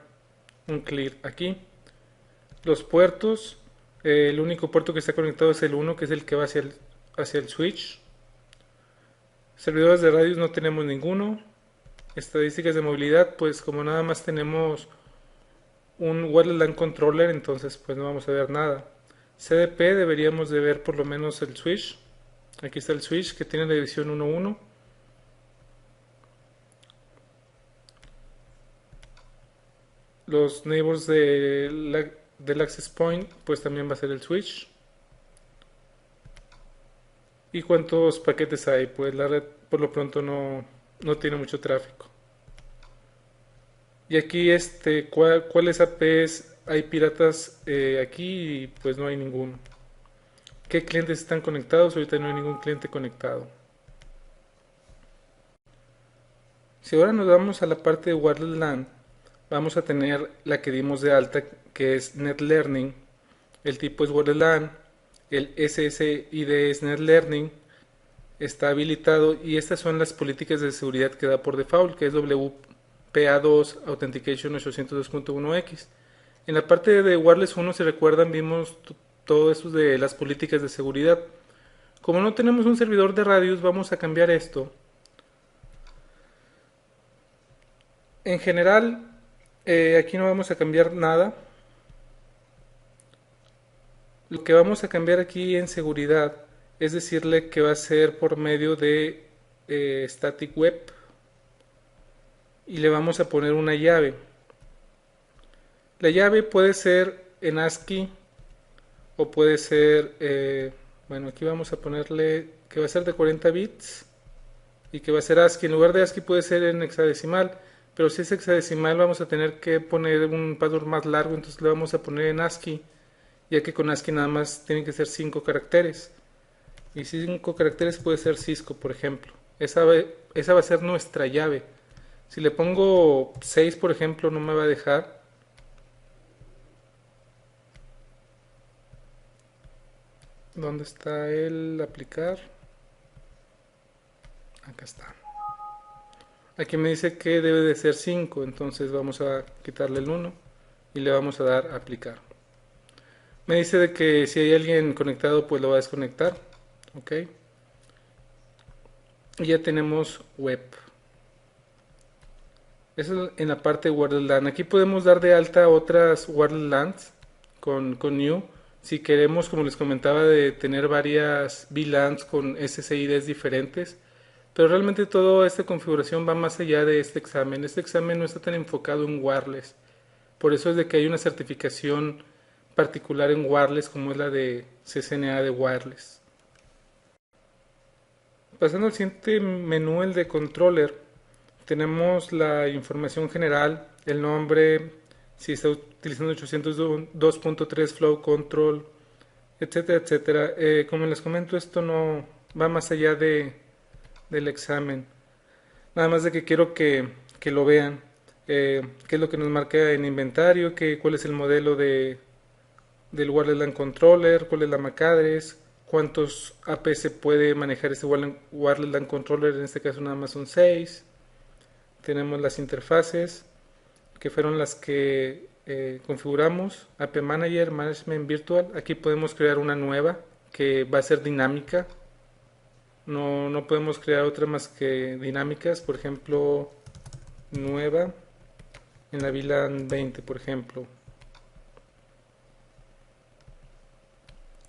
un clear aquí. Los puertos, el único puerto que está conectado es el 1, que es el que va hacia el switch. Servidores de radios no tenemos ninguno. Estadísticas de movilidad, pues como nada más tenemos un wireless LAN controller, entonces pues no vamos a ver nada. CDP deberíamos de ver por lo menos el switch. Aquí está el switch que tiene la división 1.1. Los neighbors del access point pues también va a ser el switch. ¿Y cuántos paquetes hay? Pues la red por lo pronto no tiene mucho tráfico. Y aquí ¿cuáles APs hay piratas aquí? Y pues no hay ninguno. ¿Qué clientes están conectados? Ahorita no hay ningún cliente conectado. Si ahora nos vamos a la parte de Wireless LAN, vamos a tener la que dimos de alta, que es NetLearning. El tipo es Wireless LAN. El SSID es NetLearning. Está habilitado y estas son las políticas de seguridad que da por default, que es WPA2 Authentication 802.1x. En la parte de Wireless 1, si recuerdan, vimos todo eso de las políticas de seguridad. Como no tenemos un servidor de radios, vamos a cambiar esto. En general, aquí no vamos a cambiar nada. Lo que vamos a cambiar aquí en seguridad es decirle que va a ser por medio de static web y le vamos a poner una llave. La llave puede ser en ASCII o puede ser, bueno, aquí vamos a ponerle que va a ser de 40 bits y que va a ser ASCII. En lugar de ASCII puede ser en hexadecimal, pero si es hexadecimal vamos a tener que poner un password más largo, entonces le vamos a poner en ASCII, ya que con ASCII nada más tienen que ser 5 caracteres. Y 5 caracteres puede ser Cisco, por ejemplo. Esa va a ser nuestra llave. Si le pongo 6, por ejemplo, no me va a dejar. ¿Dónde está el aplicar? Acá está. Aquí me dice que debe de ser 5, entonces vamos a quitarle el 1 y le vamos a dar aplicar. Me dice de que si hay alguien conectado pues lo va a desconectar. Ok. Y ya tenemos web. Eso es en la parte de Wireless LAN. Aquí podemos dar de alta otras Wireless LANs con New. Si queremos, como les comentaba, de tener varias VLANs con SSIDs diferentes. Pero realmente toda esta configuración va más allá de este examen. Este examen no está tan enfocado en wireless. Por eso es de que hay una certificación particular en wireless como es la de CCNA de wireless. Pasando al siguiente menú, el de controller, tenemos la información general, el nombre, si está utilizando 802.3 Flow Control, etcétera, etcétera. Como les comento, esto no va más allá del examen. Nada más de que quiero que lo vean. Qué es lo que nos marca en inventario, cuál es el modelo del Wireless LAN Controller, cuál es la MAC address, cuántos AP se puede manejar este Wireless LAN Controller, en este caso nada más son 6. Tenemos las interfaces, que fueron las que configuramos, AP Manager, Management Virtual. Aquí podemos crear una nueva que va a ser dinámica. No podemos crear otra más que dinámicas, por ejemplo, nueva en la VLAN 20, por ejemplo.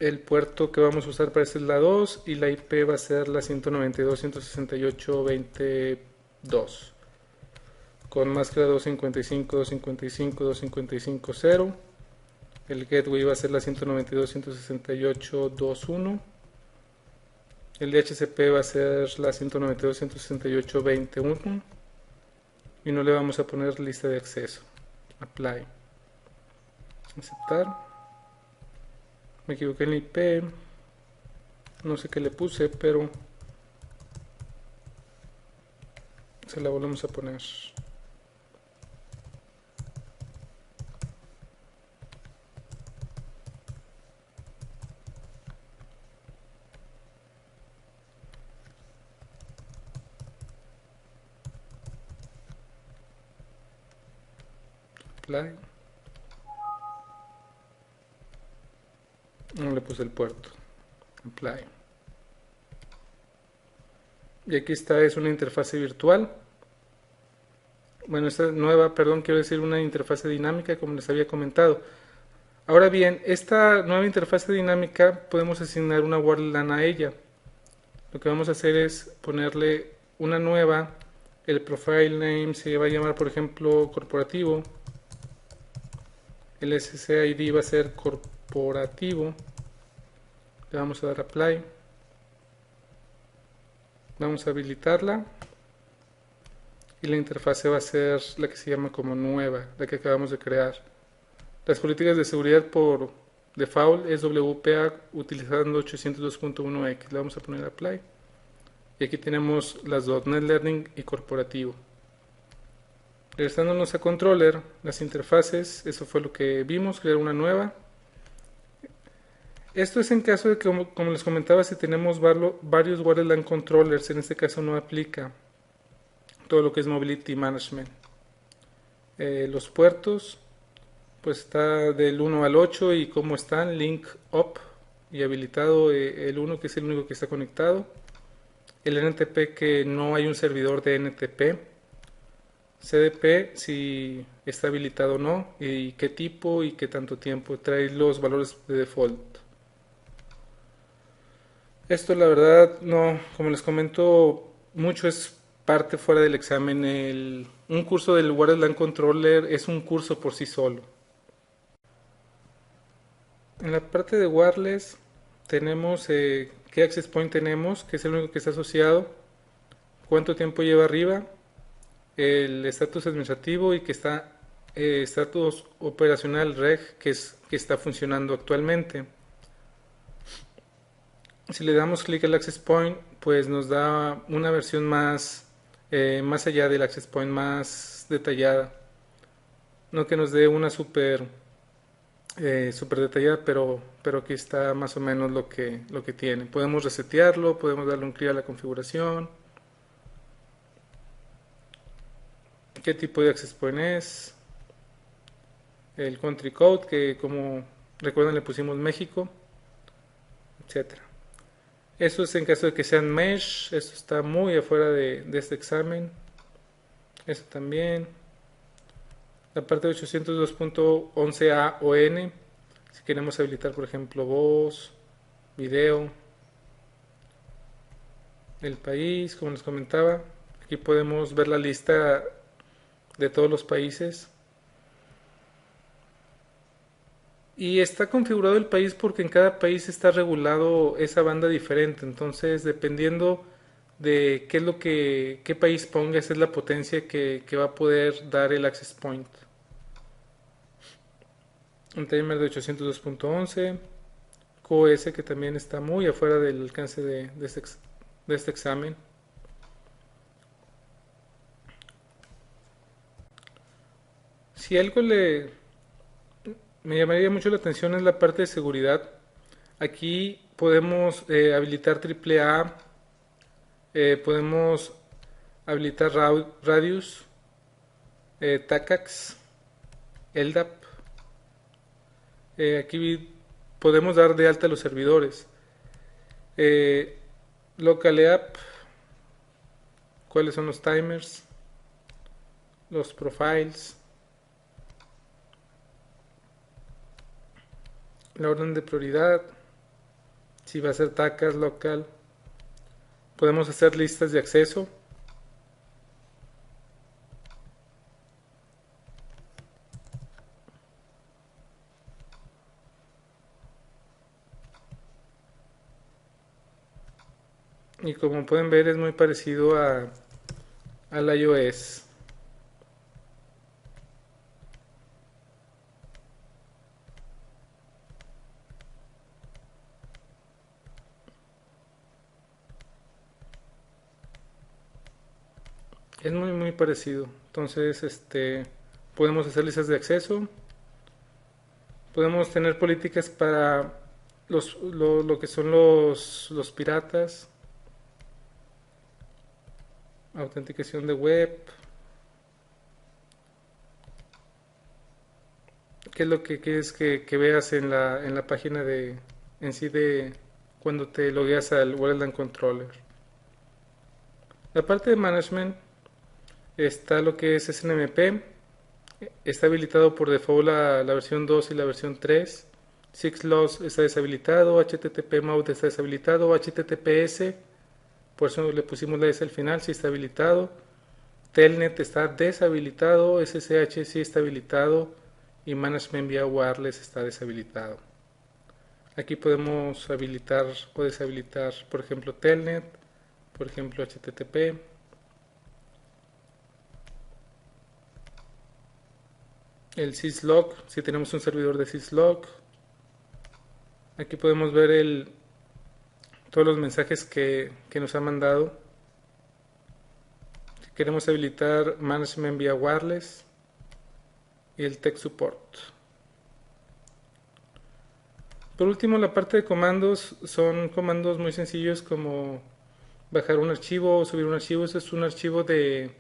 El puerto que vamos a usar para este es la 2 y la IP va a ser la 192.168.22 con máscara 255.255.255.0. El gateway va a ser la 192.168.21. El DHCP va a ser la 192.168.21 y no le vamos a poner lista de acceso. Apply. Aceptar. Me equivoqué en la IP. No sé qué le puse, pero Se la volvemos a poner. Apply. No le puse el puerto. Apply. Y aquí está, es una interfase virtual. Bueno, esta nueva, perdón, quiero decir una interfase dinámica, como les había comentado. Ahora bien, esta nueva interfase dinámica podemos asignar una WordLAN a ella. Lo que vamos a hacer es ponerle una nueva. El profile name se va a llamar, por ejemplo, corporativo. El SSID va a ser corporativo. Le vamos a dar apply. Vamos a habilitarla. Y la interfase va a ser la que se llama como nueva, la que acabamos de crear. Las políticas de seguridad por default es WPA utilizando 802.1x. Le vamos a poner apply. Y aquí tenemos las .NET Learning y corporativo. Regresándonos a controller, las interfaces, eso fue lo que vimos, crear una nueva. Esto es en caso de que, como les comentaba, si tenemos varios WordLAN controllers, en este caso no aplica todo lo que es Mobility Management. Los puertos, pues está del 1 al 8 y cómo están, link up y habilitado el 1 que es el único que está conectado. El NTP que no hay un servidor de NTP. CDP si está habilitado o no y qué tipo y qué tanto tiempo. Trae los valores de default. Esto la verdad no, como les comento, mucho es parte fuera del examen. Un curso del WordLAN Controller es un curso por sí solo. En la parte de wireless tenemos qué access point tenemos, que es el único que está asociado, cuánto tiempo lleva arriba, el estatus administrativo y que está estatus operacional reg que está funcionando actualmente. Si le damos clic al access point, pues nos da una versión más allá del access point, más detallada. No que nos dé una super detallada, pero aquí está más o menos lo que tiene. Podemos resetearlo, podemos darle un clic a la configuración, qué tipo de access point es, el country code, que como recuerdan le pusimos México, etcétera. Eso es en caso de que sean mesh, esto está muy afuera de este examen. Esto también. La parte de 802.11a o n, si queremos habilitar por ejemplo voz, video, el país, como les comentaba. Aquí podemos ver la lista de todos los países. Y está configurado el país porque en cada país está regulado esa banda diferente. Entonces, dependiendo de qué es qué país ponga, esa es la potencia que va a poder dar el access point. Un timer de 802.11, QoS que también está muy afuera del alcance de este examen. Si algo me llamaría mucho la atención es la parte de seguridad. Aquí podemos habilitar AAA, podemos habilitar Radius, TACAX, LDAP. Aquí podemos dar de alta los servidores. Local app, cuáles son los timers, los profiles, la orden de prioridad, si va a ser TACAS local. Podemos hacer listas de acceso. Y como pueden ver es muy parecido al iOS. Es muy muy parecido. Entonces, podemos hacer listas de acceso, podemos tener políticas para lo que son los piratas, autenticación de web, qué es lo que quieres que veas en la página en sí de cuando te logueas al Wordland Controller. La parte de management está lo que es SNMP, está habilitado por default la versión 2 y la versión 3. SixLoss está deshabilitado, HTTP Mode está deshabilitado, HTTPS, por eso le pusimos la S al final, sí está habilitado. Telnet está deshabilitado, SSH sí está habilitado y Management vía Wireless está deshabilitado. Aquí podemos habilitar o deshabilitar, por ejemplo, Telnet, por ejemplo, HTTP. El syslog, si tenemos un servidor de syslog. Aquí podemos ver todos los mensajes que nos ha mandado. Si queremos habilitar Management vía Wireless y el Tech Support. Por último, la parte de comandos son comandos muy sencillos como bajar un archivo o subir un archivo. Eso es un archivo de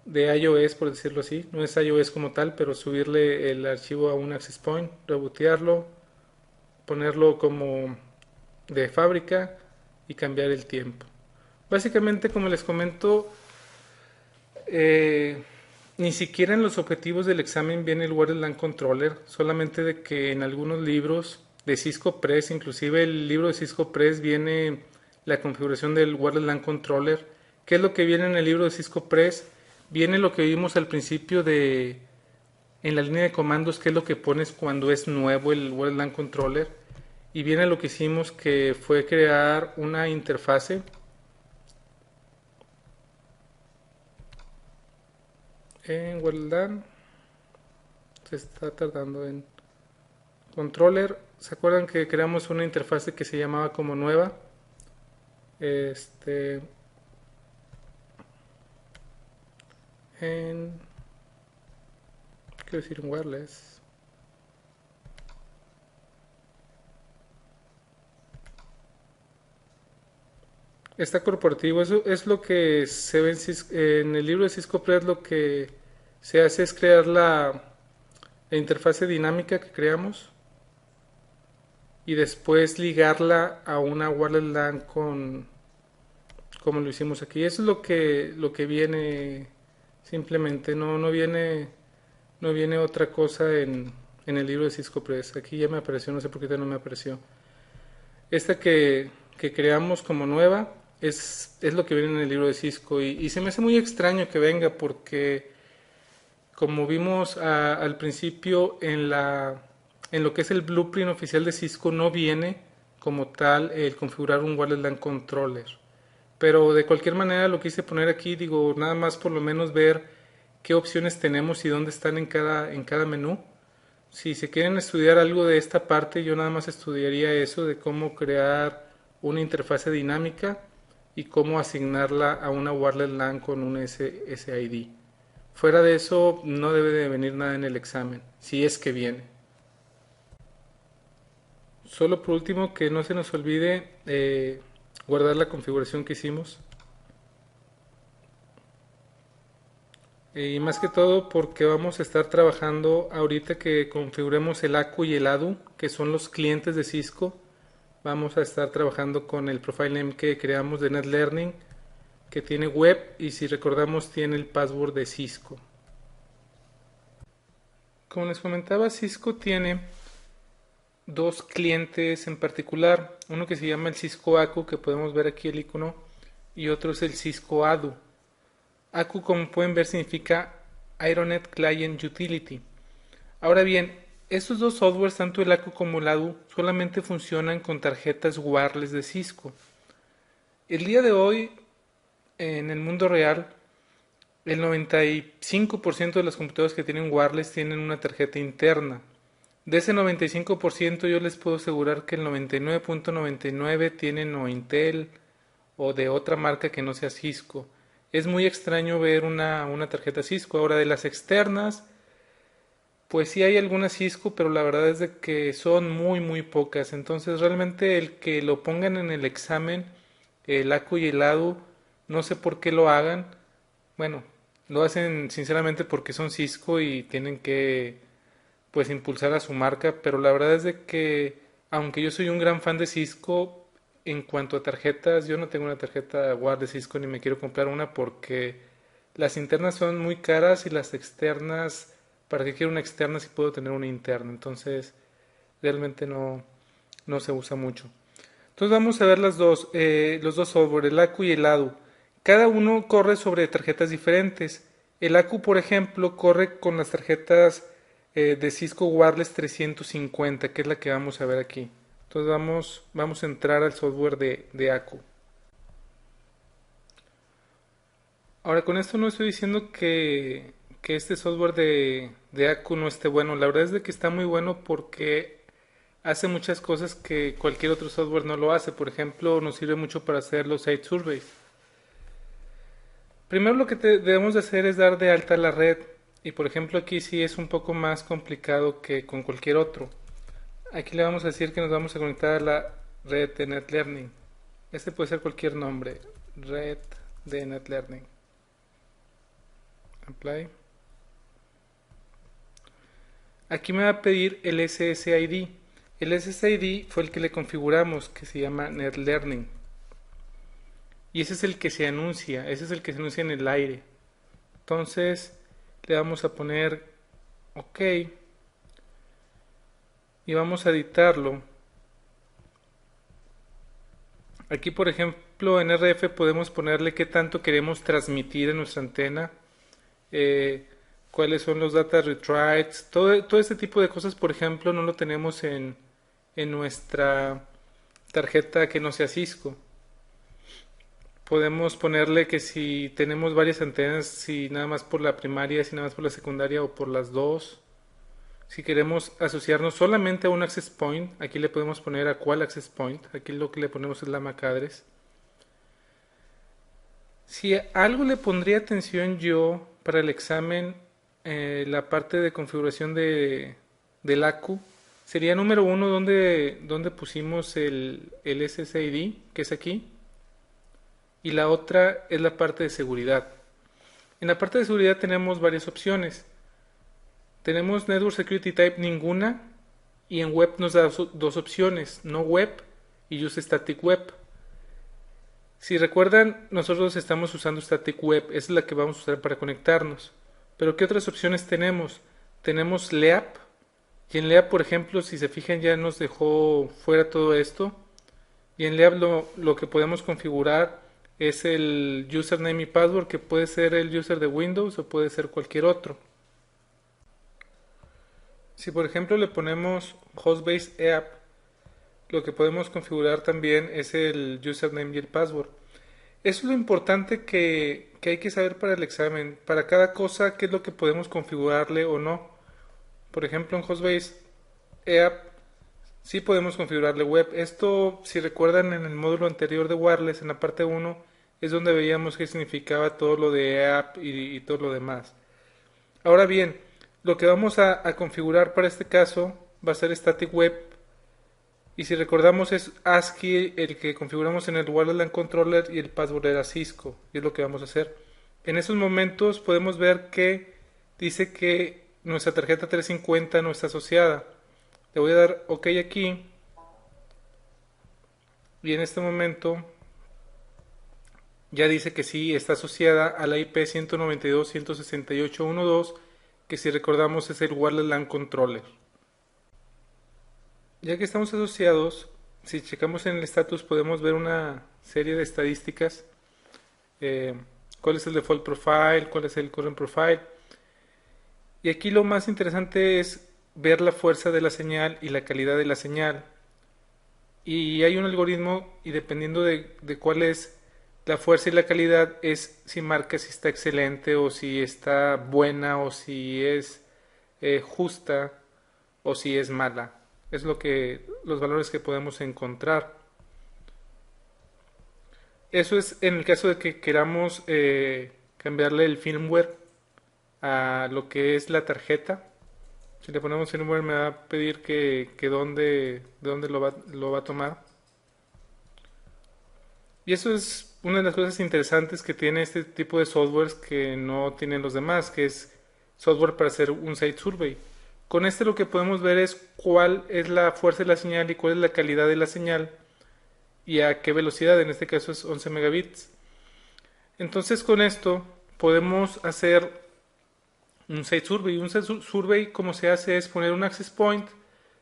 iOS, por decirlo así. No es iOS como tal, pero subirle el archivo a un access point, rebotearlo, ponerlo como de fábrica y cambiar el tiempo. Básicamente, como les comento, ni siquiera en los objetivos del examen viene el Wordland Controller, solamente de que en algunos libros de Cisco Press, inclusive el libro de Cisco Press, viene la configuración del Wordland Controller. ¿Qué es lo que viene en el libro de Cisco Press? Viene lo que vimos al principio en la línea de comandos, que es lo que pones cuando es nuevo el Wordland Controller. Y viene lo que hicimos, que fue crear una interfase en Wordland. Se está tardando en controller. ¿Se acuerdan que creamos una interfase que se llamaba como nueva? En quiero decir en wireless. Está corporativo, eso es lo que se ve en el libro de Cisco Press. Lo que se hace es crear la interfase dinámica que creamos y después ligarla a una wireless LAN como lo hicimos aquí. Eso es lo que viene simplemente, no viene otra cosa en el libro de Cisco Press. Aquí ya me apareció, no sé por qué no me apareció. Esta que creamos como nueva es lo que viene en el libro de Cisco y se me hace muy extraño que venga porque como vimos al principio en lo que es el blueprint oficial de Cisco no viene como tal el configurar un wireless LAN controller. Pero de cualquier manera lo quise poner aquí, digo, nada más por lo menos ver qué opciones tenemos y dónde están en cada menú. Si se quieren estudiar algo de esta parte, yo nada más estudiaría eso de cómo crear una interfase dinámica y cómo asignarla a una wireless LAN con un SSID. Fuera de eso, no debe de venir nada en el examen, si es que viene. Solo por último, que no se nos olvide guardar la configuración que hicimos. Y más que todo porque vamos a estar trabajando ahorita que configuremos el ACU y el ADU, que son los clientes de Cisco. Vamos a estar trabajando con el profile name que creamos de NetLearning, que tiene web y si recordamos tiene el password de Cisco. Como les comentaba, Cisco tiene dos clientes en particular, uno que se llama el Cisco ACU, que podemos ver aquí el icono, y otro es el Cisco ADU. ACU, como pueden ver, significa Aeronet Client Utility. Ahora bien, estos dos softwares, tanto el ACU como el ADU, solamente funcionan con tarjetas wireless de Cisco. El día de hoy, en el mundo real, el 95% de las computadoras que tienen wireless tienen una tarjeta interna. De ese 95% yo les puedo asegurar que el 99.99 tienen o Intel o de otra marca que no sea Cisco. es muy extraño ver una tarjeta Cisco. Ahora, de las externas, pues sí hay algunas Cisco, pero la verdad es de que son muy muy pocas. Entonces realmente el que lo pongan en el examen, el ACU y el ADU, no sé por qué lo hagan. Bueno, lo hacen sinceramente porque son Cisco y tienen que pues impulsar a su marca, pero la verdad es de que aunque yo soy un gran fan de Cisco, en cuanto a tarjetas, yo no tengo una tarjeta WAR de Cisco ni me quiero comprar una porque las internas son muy caras y las externas, ¿para qué quiero una externa si puedo tener una interna? Entonces, realmente no se usa mucho. Entonces vamos a ver los dos software, el ACU y el ADU. Cada uno corre sobre tarjetas diferentes. El ACU, por ejemplo, corre con las tarjetas de Cisco Wireless 350, que es la que vamos a ver aquí. Entonces vamos a entrar al software de ACU. Ahora, con esto no estoy diciendo que este software de ACU no esté bueno. La verdad es de que está muy bueno porque hace muchas cosas que cualquier otro software no lo hace. Por ejemplo, nos sirve mucho para hacer los site surveys. Primero lo que debemos de hacer es dar de alta la red. Y por ejemplo aquí sí es un poco más complicado que con cualquier otro. Aquí le vamos a decir que nos vamos a conectar a la red de NetLearning. Este puede ser cualquier nombre. Red de NetLearning. Apply. Aquí me va a pedir el SSID. El SSID fue el que le configuramos, que se llama NetLearning. Y ese es el que se anuncia, ese es el que se anuncia en el aire. Entonces le vamos a poner OK y vamos a editarlo. Aquí por ejemplo en RF podemos ponerle qué tanto queremos transmitir en nuestra antena, cuáles son los data retrites, todo este tipo de cosas por ejemplo no lo tenemos en nuestra tarjeta que no sea Cisco. Podemos ponerle que si tenemos varias antenas, si nada más por la primaria, si nada más por la secundaria o por las dos. Si queremos asociarnos solamente a un access point, aquí le podemos poner a cuál access point. Aquí lo que le ponemos es la MAC address. Si algo le pondría atención yo para el examen, la parte de configuración del ACU, sería número uno donde pusimos el SSID, que es aquí. Y la otra es la parte de seguridad. En la parte de seguridad tenemos varias opciones. Tenemos Network Security Type ninguna y en web nos da dos opciones, no web y use static web. Si recuerdan, nosotros estamos usando static web, esa es la que vamos a usar para conectarnos. Pero ¿qué otras opciones tenemos? Tenemos LEAP y en LEAP, por ejemplo, si se fijan ya nos dejó fuera todo esto. Y en LEAP lo que podemos configurar es el username y password, que puede ser el user de Windows o puede ser cualquier otro. Si por ejemplo le ponemos Hostbase App, lo que podemos configurar también es el username y el password. Eso es lo importante que hay que saber para el examen. Para cada cosa, qué es lo que podemos configurarle o no. Por ejemplo, en Hostbase App sí podemos configurarle web. Esto, si recuerdan en el módulo anterior de Wireless, en la parte 1, es donde veíamos qué significaba todo lo de app y todo lo demás. Ahora bien, lo que vamos a configurar para este caso va a ser static web. Y si recordamos es ASCII el que configuramos en el Wireless LAN Controller y el password era Cisco. Y es lo que vamos a hacer. En esos momentos podemos ver que dice que nuestra tarjeta 350 no está asociada. Le voy a dar OK aquí. Y en este momento ya dice que sí está asociada a la IP 192.168.1.2, que si recordamos es el Wireless LAN Controller. Ya que estamos asociados, si checamos en el status podemos ver una serie de estadísticas. Cuál es el default profile, cuál es el current profile. Y aquí lo más interesante es ver la fuerza de la señal y la calidad de la señal. Y hay un algoritmo y dependiendo de cuál es la fuerza y la calidad es si marca si está excelente o si está buena o si es justa o si es mala. Es los valores que podemos encontrar. Eso es en el caso de que queramos cambiarle el firmware a lo que es la tarjeta. Si le ponemos firmware me va a pedir que de dónde lo va a tomar. Y eso es una de las cosas interesantes que tiene este tipo de softwares que no tienen los demás, que es software para hacer un site survey. Con este lo que podemos ver es cuál es la fuerza de la señal y cuál es la calidad de la señal y a qué velocidad, en este caso es 11 megabits. Entonces con esto podemos hacer un site survey. Un site survey como se hace es poner un access point,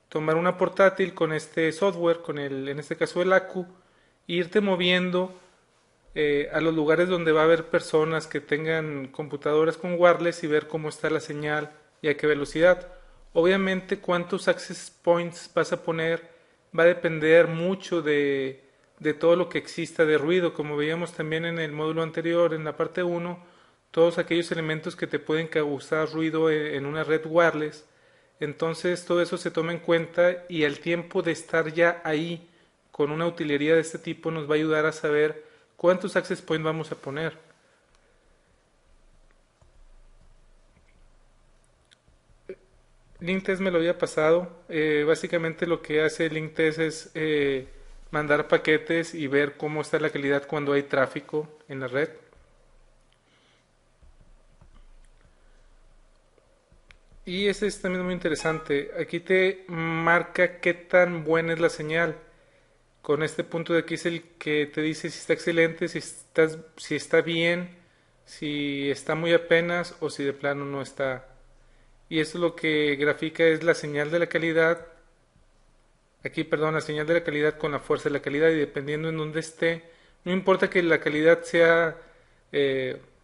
tomar una portátil con este software, con en este caso el ACU, e irte moviendo a los lugares donde va a haber personas que tengan computadoras con wireless y ver cómo está la señal y a qué velocidad. Obviamente cuántos access points vas a poner va a depender mucho de todo lo que exista de ruido, como veíamos también en el módulo anterior, en la parte uno, todos aquellos elementos que te pueden causar ruido en una red wireless. Entonces todo eso se toma en cuenta y el tiempo de estar ya ahí con una utilería de este tipo nos va a ayudar a saber cuántos access points vamos a poner. LinkTest me lo había pasado. Básicamente lo que hace LinkTest es mandar paquetes y ver cómo está la calidad cuando hay tráfico en la red. Y ese es también muy interesante. Aquí te marca qué tan buena es la señal. Con este punto de aquí es el que te dice si está excelente, si está bien, si está muy apenas o si de plano no está. Y esto lo que grafica es la señal de la calidad. Aquí, perdón, la señal de la calidad con la fuerza de la calidad y dependiendo en dónde esté, no importa que la calidad sea,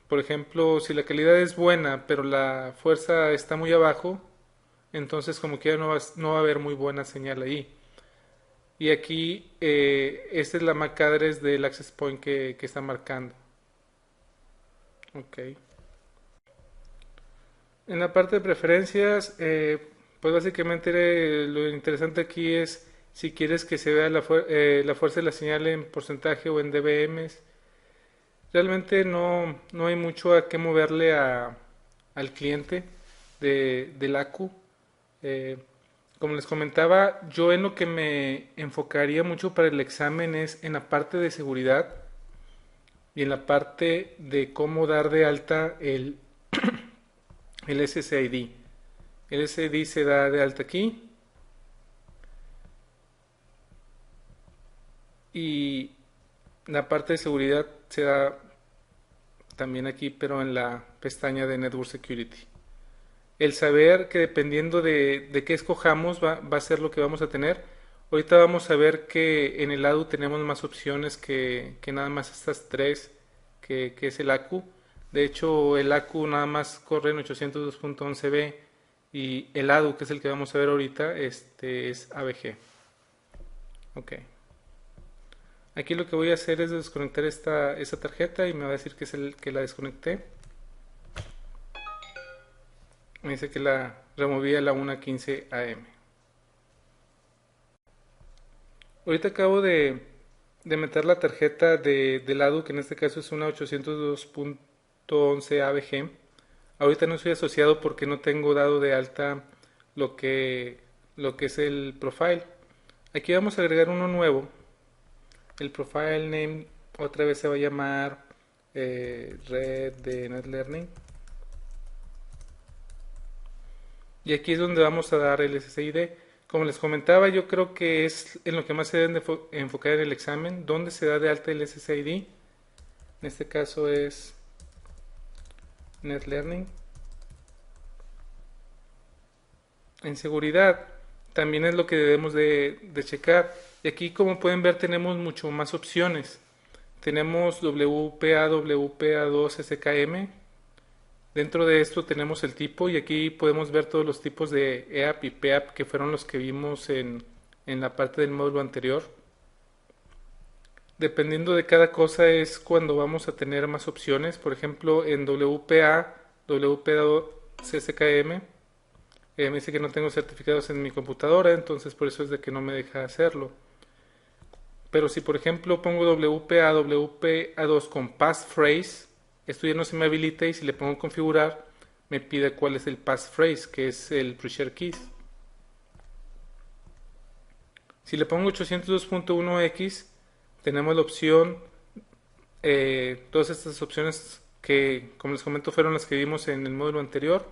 por ejemplo, si la calidad es buena pero la fuerza está muy abajo, entonces como que ya no va a haber muy buena señal ahí. Y aquí, esta es la MAC address del access point que está marcando. Ok. En la parte de preferencias, pues básicamente lo interesante aquí es si quieres que se vea la fuerza de la señal en porcentaje o en dBms. Realmente no hay mucho a qué moverle al cliente del ACU. Eh, Como les comentaba, yo en lo que me enfocaría mucho para el examen es en la parte de seguridad y en la parte de cómo dar de alta el SSID. El SSID se da de alta aquí y la parte de seguridad se da también aquí, pero en la pestaña de Network Security. El saber que dependiendo de qué escojamos va a ser lo que vamos a tener. Ahorita vamos a ver que en el ADU tenemos más opciones que nada más estas tres, que es el ACU. De hecho, el ACU nada más corre en 802.11b y el ADU, que es el que vamos a ver ahorita, este es AVG. Ok. Aquí lo que voy a hacer es desconectar esta tarjeta y me va a decir que es el que la desconecté. Me dice que la removí a la 1:15 am. Ahorita acabo de meter la tarjeta del ADU, que en este caso es una 802.11 AVG. Ahorita no soy asociado porque no tengo dado de alta lo que, lo que es el profile. Aquí vamos a agregar uno nuevo. El profile name otra vez se va a llamar red de NetLearning. Y aquí es donde vamos a dar el SSID. Como les comentaba, yo creo que es en lo que más se deben de enfocar en el examen, dónde se da de alta el SSID. En este caso es NetLearning. En seguridad también es lo que debemos de checar. Y aquí, como pueden ver, tenemos mucho más opciones. Tenemos WPA, WPA2, SKM. Dentro de esto tenemos el tipo y aquí podemos ver todos los tipos de EAP y PEAP que fueron los que vimos en la parte del módulo anterior. Dependiendo de cada cosa es cuando vamos a tener más opciones. Por ejemplo, en WPA, WPA2 me dice que no tengo certificados en mi computadora, entonces por eso es de que no me deja hacerlo. Pero si por ejemplo pongo WPA2 con passphrase, esto ya no se me habilita y si le pongo configurar, me pide cuál es el passphrase, que es el preshare keys. Si le pongo 802.1x, tenemos la opción, todas estas opciones que, como les comento, fueron las que vimos en el módulo anterior.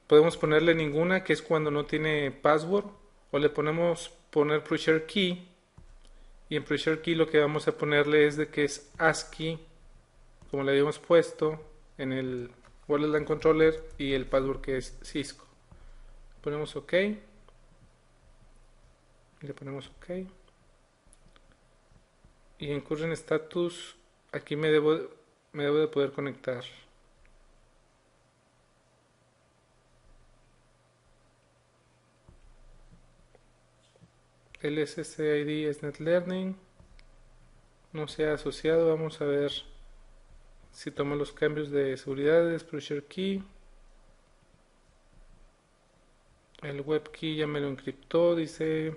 Podemos ponerle ninguna, que es cuando no tiene password, o le ponemos poner preshare key, y en preshare key lo que vamos a ponerle es de que es ASCII, como le habíamos puesto en el Wireless LAN Controller, y el password que es Cisco. Ponemos OK. Y le ponemos OK. Y en current status, aquí me debo de poder conectar. El SSID es NetLearning. No se ha asociado. Vamos a ver si tomo los cambios de seguridad. Pressure Key. El web key ya me lo encriptó. Dice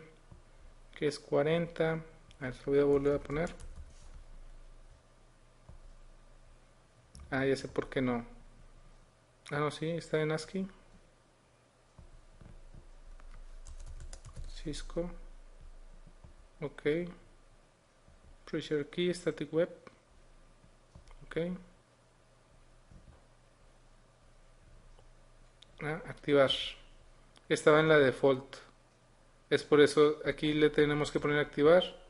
que es 40. A ver, lo voy a volver a poner. Ah, ya sé por qué no. Ah, no, sí, está en ASCII. Cisco. Ok. Pressure Key, Static Web. Ok. Activar. Estaba en la default. Es por eso aquí le tenemos que poner activar.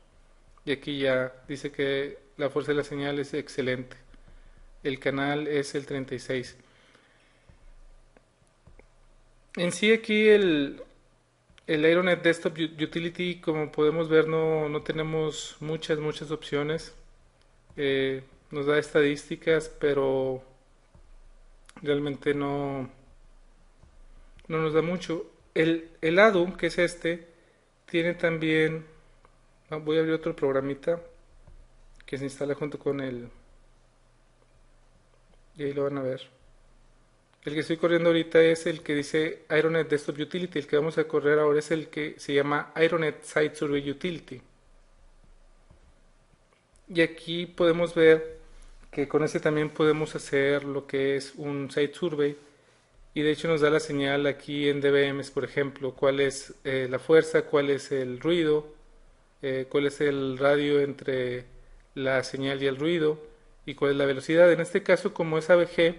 Y aquí ya dice que la fuerza de la señal es excelente. El canal es el 36. En sí aquí el Aeronet Desktop Utility, como podemos ver, no tenemos muchas opciones. Nos da estadísticas, pero realmente no nos da mucho. El ADU, que es este, tiene también... voy a abrir otro programita que se instala junto con el... Y ahí lo van a ver. El que estoy corriendo ahorita es el que dice Aeronet Desktop Utility. El que vamos a correr ahora es el que se llama Aeronet Site Survey Utility. Y aquí podemos ver que con este también podemos hacer lo que es un Site Survey. Y de hecho nos da la señal aquí en dBms, por ejemplo, cuál es la fuerza, cuál es el ruido, cuál es el radio entre la señal y el ruido y cuál es la velocidad. En este caso, como es ABG,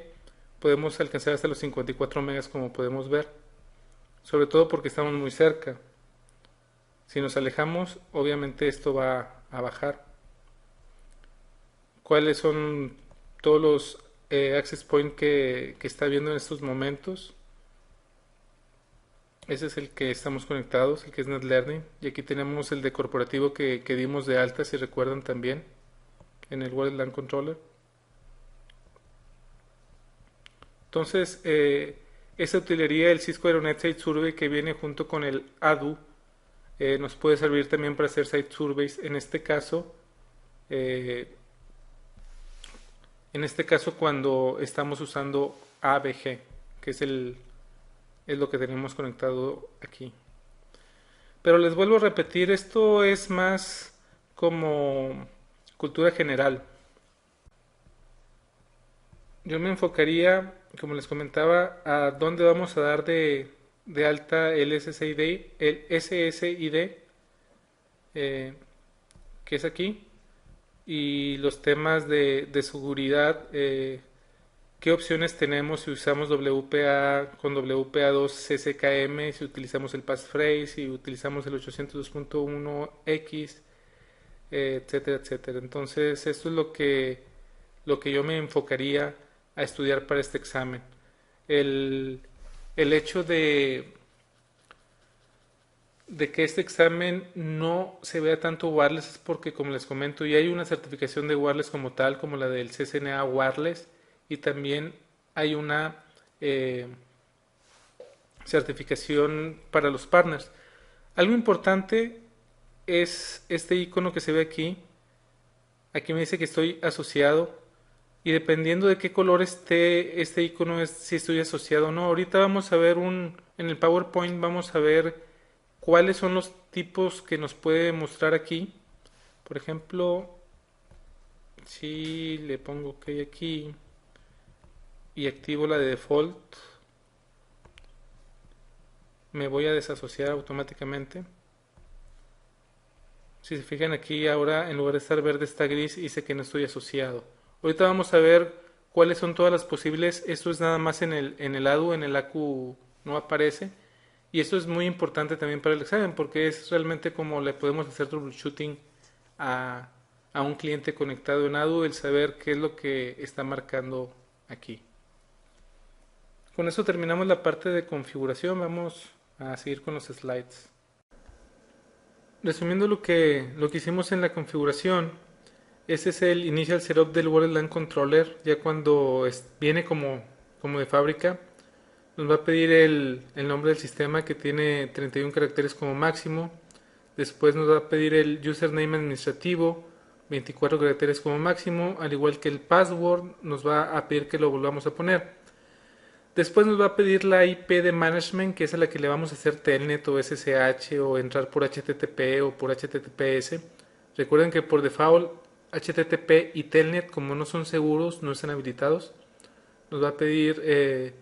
podemos alcanzar hasta los 54 megas, como podemos ver, sobre todo porque estamos muy cerca. Si nos alejamos, obviamente esto va a bajar. ¿Cuáles son todos los access point que está viendo en estos momentos? Ese es el que estamos conectados, el que es NetLearning. Y aquí tenemos el de corporativo que dimos de alta, si recuerdan también, en el Wireless LAN Controller. Entonces, esa utilería, el Cisco Aeronet Site Survey que viene junto con el ADU, nos puede servir también para hacer site surveys. En este caso cuando estamos usando ABG, que es lo que tenemos conectado aquí. Pero les vuelvo a repetir, esto es más como cultura general. Yo me enfocaría, como les comentaba, a dónde vamos a dar de alta el SSID, que es aquí, y los temas de seguridad, qué opciones tenemos si usamos WPA con WPA2 CCKM, si utilizamos el passphrase, si utilizamos el 802.1x, etcétera, etcétera. Entonces, esto es lo que yo me enfocaría a estudiar para este examen. El, el hecho de que este examen no se vea tanto wireless es porque, como les comento, ya hay una certificación de wireless como tal, como la del CCNA Wireless, y también hay una certificación para los partners. Algo importante es este icono que se ve aquí. Aquí me dice que estoy asociado y dependiendo de qué color esté este icono es si estoy asociado o no. Ahorita vamos a ver en el PowerPoint vamos a ver cuáles son los tipos que nos puede mostrar aquí. Por ejemplo, si le pongo OK aquí y activo la de default, me voy a desasociar automáticamente. Si se fijan aquí ahora, en lugar de estar verde está gris y dice que no estoy asociado. Ahorita vamos a ver cuáles son todas las posibles. Esto es nada más en el ADU, en el ACU no aparece. Y esto es muy importante también para el examen porque es realmente como le podemos hacer troubleshooting a, a un cliente conectado en ADU, el saber qué es lo que está marcando aquí. Con eso terminamos la parte de configuración. Vamos a seguir con los slides. Resumiendo lo que hicimos en la configuración, ese es el Initial Setup del WLAN Controller, ya cuando viene como de fábrica. Nos va a pedir el nombre del sistema que tiene 31 caracteres como máximo. Después nos va a pedir el username administrativo, 24 caracteres como máximo, al igual que el password nos va a pedir que lo volvamos a poner. Después nos va a pedir la IP de management, que es a la que le vamos a hacer telnet o SSH o entrar por HTTP o por HTTPS. Recuerden que por default HTTP y telnet, como no son seguros, no están habilitados. Nos va a pedir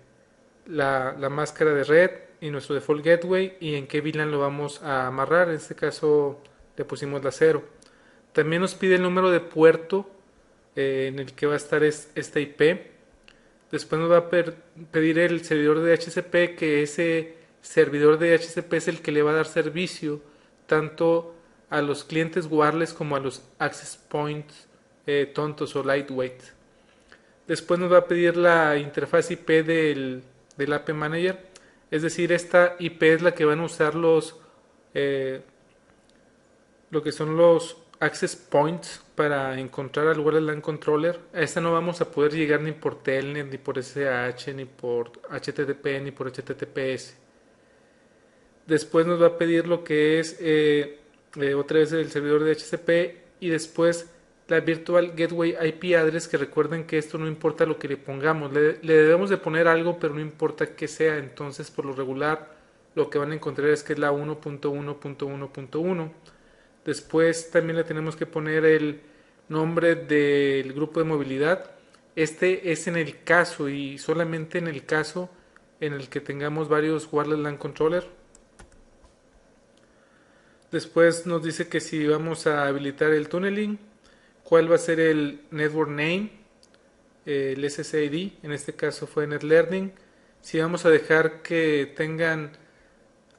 la máscara de red y nuestro default gateway y en qué VLAN lo vamos a amarrar. En este caso le pusimos la 0. También nos pide el número de puerto en el que va a estar esta IP. Después nos va a pedir el servidor de DHCP, que ese servidor de DHCP es el que le va a dar servicio tanto a los clientes wireless como a los access points tontos o lightweight. Después nos va a pedir la interfaz IP del AP Manager, es decir, esta IP es la que van a usar lo que son los access points para encontrar al WLAN controller. A esta no vamos a poder llegar ni por telnet, ni por SSH, ni por HTTP, ni por HTTPS. Después nos va a pedir lo que es otra vez el servidor de DHCP y después la Virtual Gateway IP Address, que recuerden que esto no importa lo que le pongamos, le debemos de poner algo, pero no importa qué sea. Entonces, por lo regular, lo que van a encontrar es que es la 1.1.1.1. Después también le tenemos que poner el nombre del grupo de movilidad. Este es en el caso y solamente en el caso en el que tengamos varios wireless LAN controller. Después nos dice que si vamos a habilitar el tunneling, cuál va a ser el network name, el SSID, en este caso fue NetLearning. Si vamos a dejar que tengan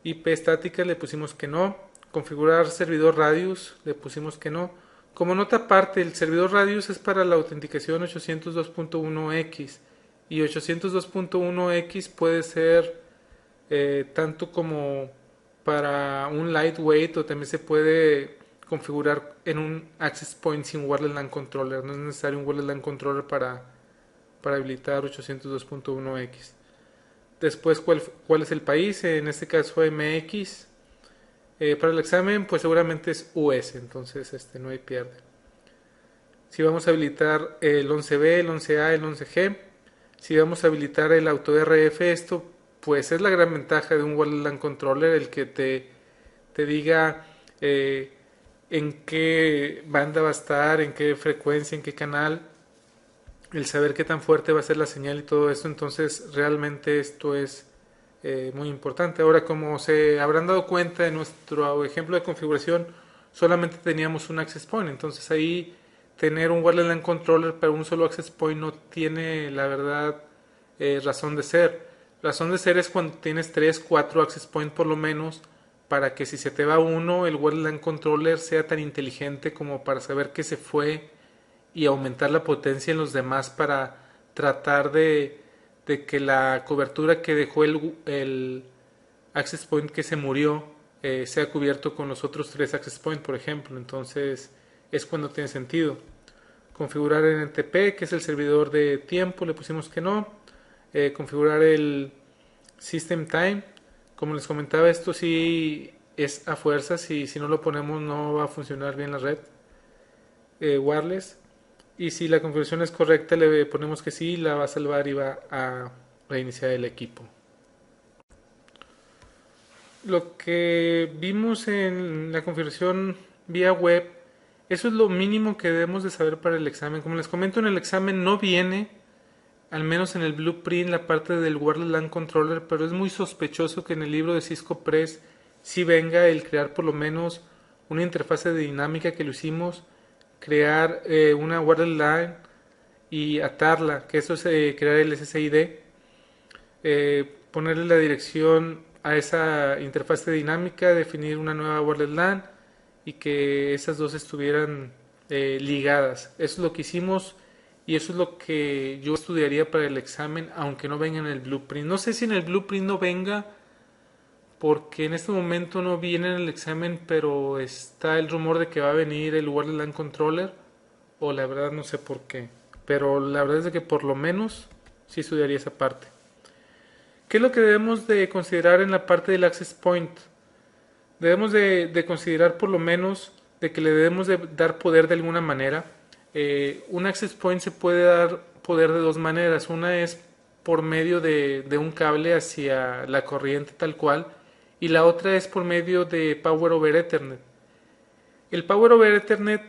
IP estática, le pusimos que no. Configurar servidor radius, le pusimos que no. Como nota aparte, el servidor radius es para la autenticación 802.1x y 802.1x puede ser tanto como para un lightweight o también se puede configurar en un access point sin wireless LAN controller. No es necesario un wireless LAN controller para habilitar 802.1x. Después, ¿cuál es el país? En este caso MX. Para el examen, pues seguramente es US, entonces no hay pierde. Si vamos a habilitar el 11B, el 11A, el 11G, si vamos a habilitar el AutoRF, esto pues es la gran ventaja de un wireless LAN controller, el que te diga en qué banda va a estar, en qué frecuencia, en qué canal, el saber qué tan fuerte va a ser la señal y todo esto. Entonces realmente esto es muy importante. Ahora, como se habrán dado cuenta, en nuestro ejemplo de configuración solamente teníamos un access point, entonces ahí tener un wireless LAN controller para un solo access point no tiene, la verdad, razón de ser. Razón de ser es cuando tienes 3, 4 access point por lo menos, para que si se te va uno, el wireless LAN controller sea tan inteligente como para saber que se fue y aumentar la potencia en los demás para tratar de que la cobertura que dejó el access point que se murió sea cubierto con los otros 3 access point, por ejemplo. Entonces es cuando tiene sentido. Configurar el NTP, que es el servidor de tiempo, le pusimos que no. Configurar el system time, como les comentaba, esto sí es a fuerzas y si no lo ponemos no va a funcionar bien la red wireless. Y si la configuración es correcta, le ponemos que sí, la va a salvar y va a reiniciar el equipo. lo que vimos en la configuración vía web, eso es lo mínimo que debemos de saber para el examen. Como les comento, en el examen no viene, al menos en el blueprint, la parte del Wireless LAN Controller, pero es muy sospechoso que en el libro de Cisco Press sí venga el crear por lo menos una interfase de dinámica que lo hicimos, crear una Wireless LAN y atarla, que eso es crear el SSID, ponerle la dirección a esa interfase dinámica, definir una nueva Wireless LAN y que esas dos estuvieran ligadas. Eso es lo que hicimos y eso es lo que yo estudiaría para el examen, aunque no venga en el blueprint. No sé si en el blueprint no venga, porque en este momento no viene en el examen, pero está el rumor de que va a venir el Wireless LAN Controller, o la verdad no sé por qué. Pero la verdad es de que por lo menos sí estudiaría esa parte. ¿Qué es lo que debemos de considerar en la parte del Access Point? Debemos de considerar por lo menos de que le debemos de dar poder de alguna manera. Un Access Point se puede dar poder de dos maneras. Una es por medio de un cable hacia la corriente tal cual y la otra es por medio de Power over Ethernet. El Power over Ethernet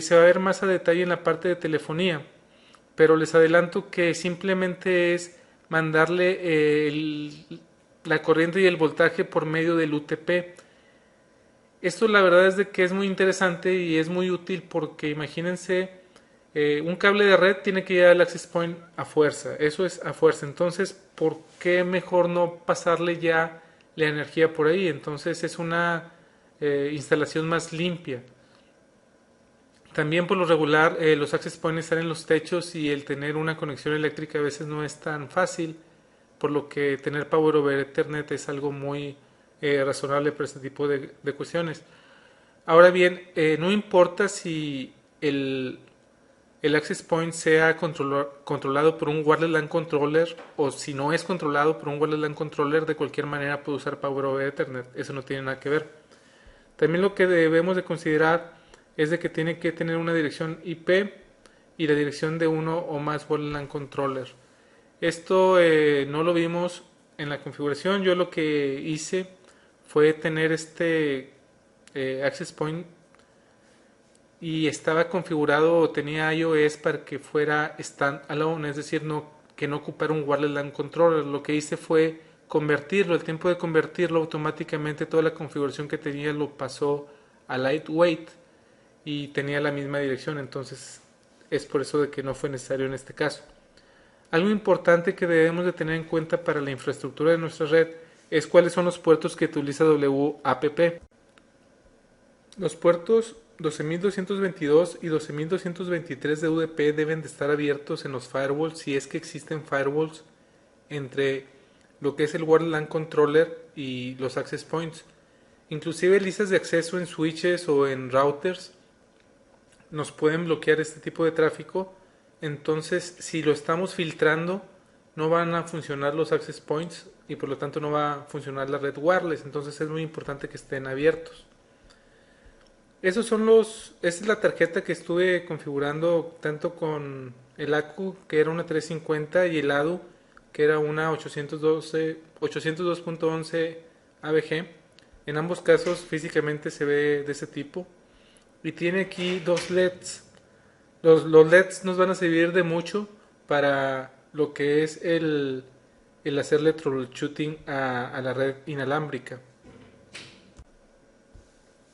se va a ver más a detalle en la parte de telefonía, pero les adelanto que simplemente es mandarle la corriente y el voltaje por medio del UTP. Esto la verdad es de que es muy interesante y es muy útil porque imagínense, un cable de red tiene que llegar al access point a fuerza, eso es a fuerza, entonces ¿por qué mejor no pasarle ya la energía por ahí? Entonces es una instalación más limpia. También por lo regular los access points están en los techos y el tener una conexión eléctrica a veces no es tan fácil, por lo que tener Power over Ethernet es algo muy razonable para este tipo de cuestiones. Ahora bien, no importa si el access point sea controlado por un wireless LAN controller o si no es controlado por un wireless LAN controller, de cualquier manera puede usar Power over Ethernet, eso no tiene nada que ver. También lo que debemos de considerar es de que tiene que tener una dirección IP y la dirección de uno o más wireless LAN controller. Esto no lo vimos en la configuración. Yo lo que hice fue tener este access point y estaba configurado, tenía iOS para que fuera standalone, es decir, que no ocupara un wireless LAN controller. Lo que hice fue convertirlo, el tiempo de convertirlo automáticamente, toda la configuración que tenía lo pasó a lightweight y tenía la misma dirección, entonces es por eso de que no fue necesario en este caso. Algo importante que debemos de tener en cuenta para la infraestructura de nuestra red es cuáles son los puertos que utiliza WAPP. Los puertos 12.222 y 12.223 de UDP deben de estar abiertos en los firewalls si es que existen firewalls entre lo que es el Wireless LAN Controller y los access points. Inclusive listas de acceso en switches o en routers nos pueden bloquear este tipo de tráfico. Entonces, si lo estamos filtrando, no van a funcionar los access points y por lo tanto no va a funcionar la red wireless. Entonces es muy importante que estén abiertos. Esa es la tarjeta que estuve configurando tanto con el ACU, que era una 350, y el ADU, que era una 802.11 ABG. En ambos casos físicamente se ve de ese tipo. Y tiene aquí dos LEDs. Los LEDs nos van a servir de mucho para lo que es el hacerle troubleshooting a la red inalámbrica.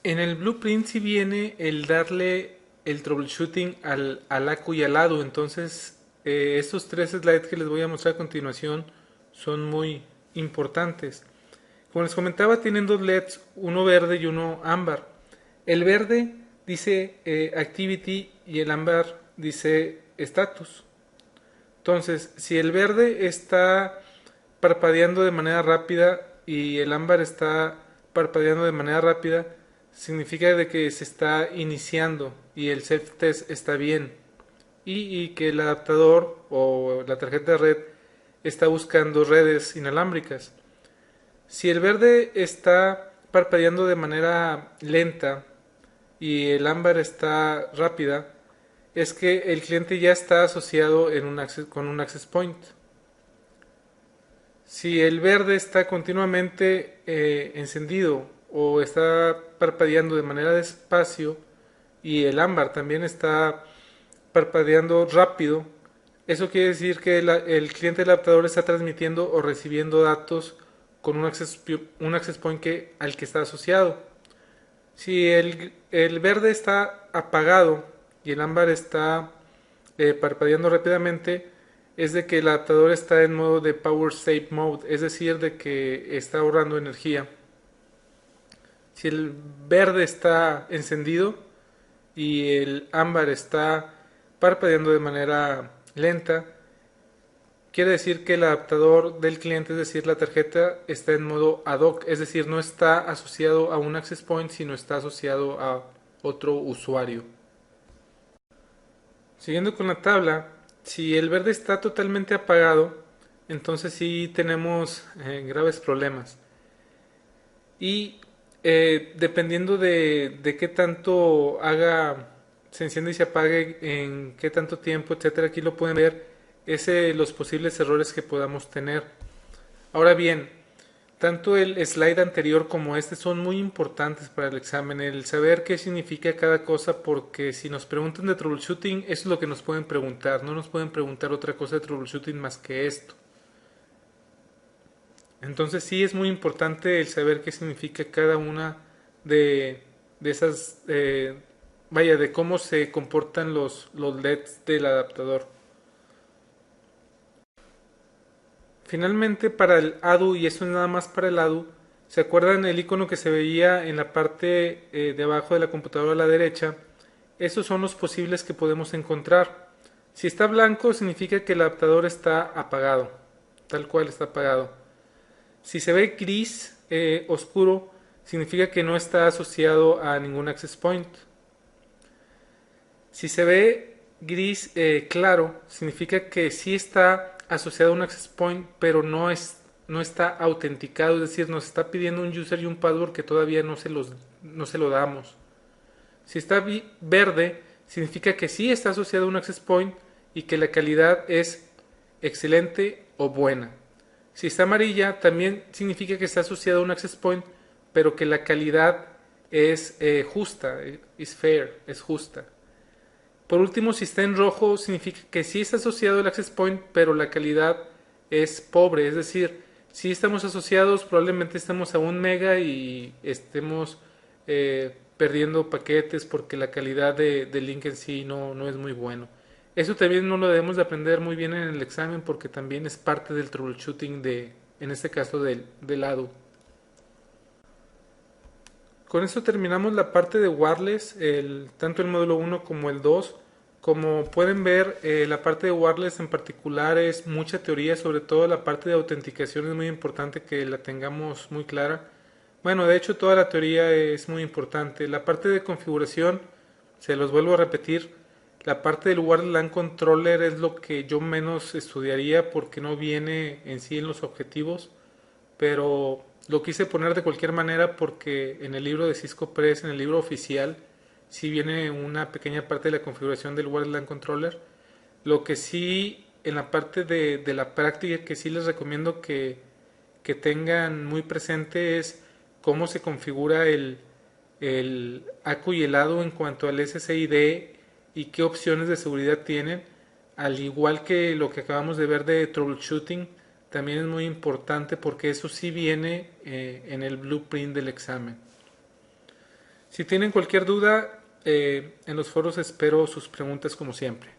En el blueprint sí viene el darle el troubleshooting al ACU y al ADU. Entonces estos tres slides que les voy a mostrar a continuación son muy importantes. Como les comentaba, tienen dos LEDs, uno verde y uno ámbar. El verde dice Activity y el ámbar dice Status. Entonces, si el verde está parpadeando de manera rápida y el ámbar está parpadeando de manera rápida, significa de que se está iniciando y el self-test está bien y que el adaptador o la tarjeta de red está buscando redes inalámbricas. Si el verde está parpadeando de manera lenta y el ámbar está rápida, es que el cliente ya está asociado con un access point. Si el verde está continuamente encendido o está parpadeando de manera despacio y el ámbar también está parpadeando rápido, eso quiere decir que el cliente del adaptador está transmitiendo o recibiendo datos con un access point al que está asociado. Si el verde está apagado y el ámbar está parpadeando rápidamente, es de que el adaptador está en modo de Power Save Mode, es decir, de que está ahorrando energía. Si el verde está encendido y el ámbar está parpadeando de manera lenta, quiere decir que el adaptador del cliente, es decir, la tarjeta, está en modo ad hoc, es decir, no está asociado a un access point, sino está asociado a otro usuario. Siguiendo con la tabla, si el verde está totalmente apagado, entonces sí tenemos graves problemas. Y dependiendo de qué tanto se enciende y se apague, en qué tanto tiempo, etcétera, aquí lo pueden ver, los posibles errores que podamos tener. Ahora bien, tanto el slide anterior como este son muy importantes para el examen, el saber qué significa cada cosa, porque si nos preguntan de troubleshooting, eso es lo que nos pueden preguntar, no nos pueden preguntar otra cosa de troubleshooting más que esto. Entonces sí es muy importante el saber qué significa cada una de esas, de cómo se comportan los LEDs del adaptador. Finalmente, para el ADU, y eso es nada más para el ADU, ¿se acuerdan el icono que se veía en la parte de abajo de la computadora a la derecha? Esos son los posibles que podemos encontrar. Si está blanco, significa que el adaptador está apagado, tal cual está apagado. Si se ve gris oscuro, significa que no está asociado a ningún access point. Si se ve gris claro, significa que sí está asociado a un access point, pero no está autenticado, es decir, nos está pidiendo un user y un password que todavía no se lo damos. Si está verde, significa que sí está asociado a un access point y que la calidad es excelente o buena. Si está amarilla, también significa que está asociado a un access point, pero que la calidad es justa, es fair, es justa. Por último, si está en rojo, significa que sí está asociado al access point, pero la calidad es pobre. Es decir, si estamos asociados, probablemente estemos a 1 mega y estemos perdiendo paquetes porque la calidad del link en sí no es muy bueno. Eso también no lo debemos de aprender muy bien en el examen porque también es parte del troubleshooting en este caso del ADU. Con esto terminamos la parte de wireless, tanto el módulo 1 como el 2. Como pueden ver, la parte de wireless en particular es mucha teoría, sobre todo la parte de autenticación es muy importante que la tengamos muy clara. Bueno, de hecho toda la teoría es muy importante. La parte de configuración, se los vuelvo a repetir, la parte del wireless LAN controller es lo que yo menos estudiaría porque no viene en sí en los objetivos, pero lo quise poner de cualquier manera porque en el libro de Cisco Press, en el libro oficial, sí viene una pequeña parte de la configuración del wireless LAN controller. Lo que sí, en la parte de la práctica, que sí les recomiendo que tengan muy presente es cómo se configura el ACU y el ADU en cuanto al SSID y qué opciones de seguridad tienen, al igual que lo que acabamos de ver de troubleshooting, también es muy importante porque eso sí viene en el blueprint del examen. Si tienen cualquier duda, en los foros espero sus preguntas como siempre.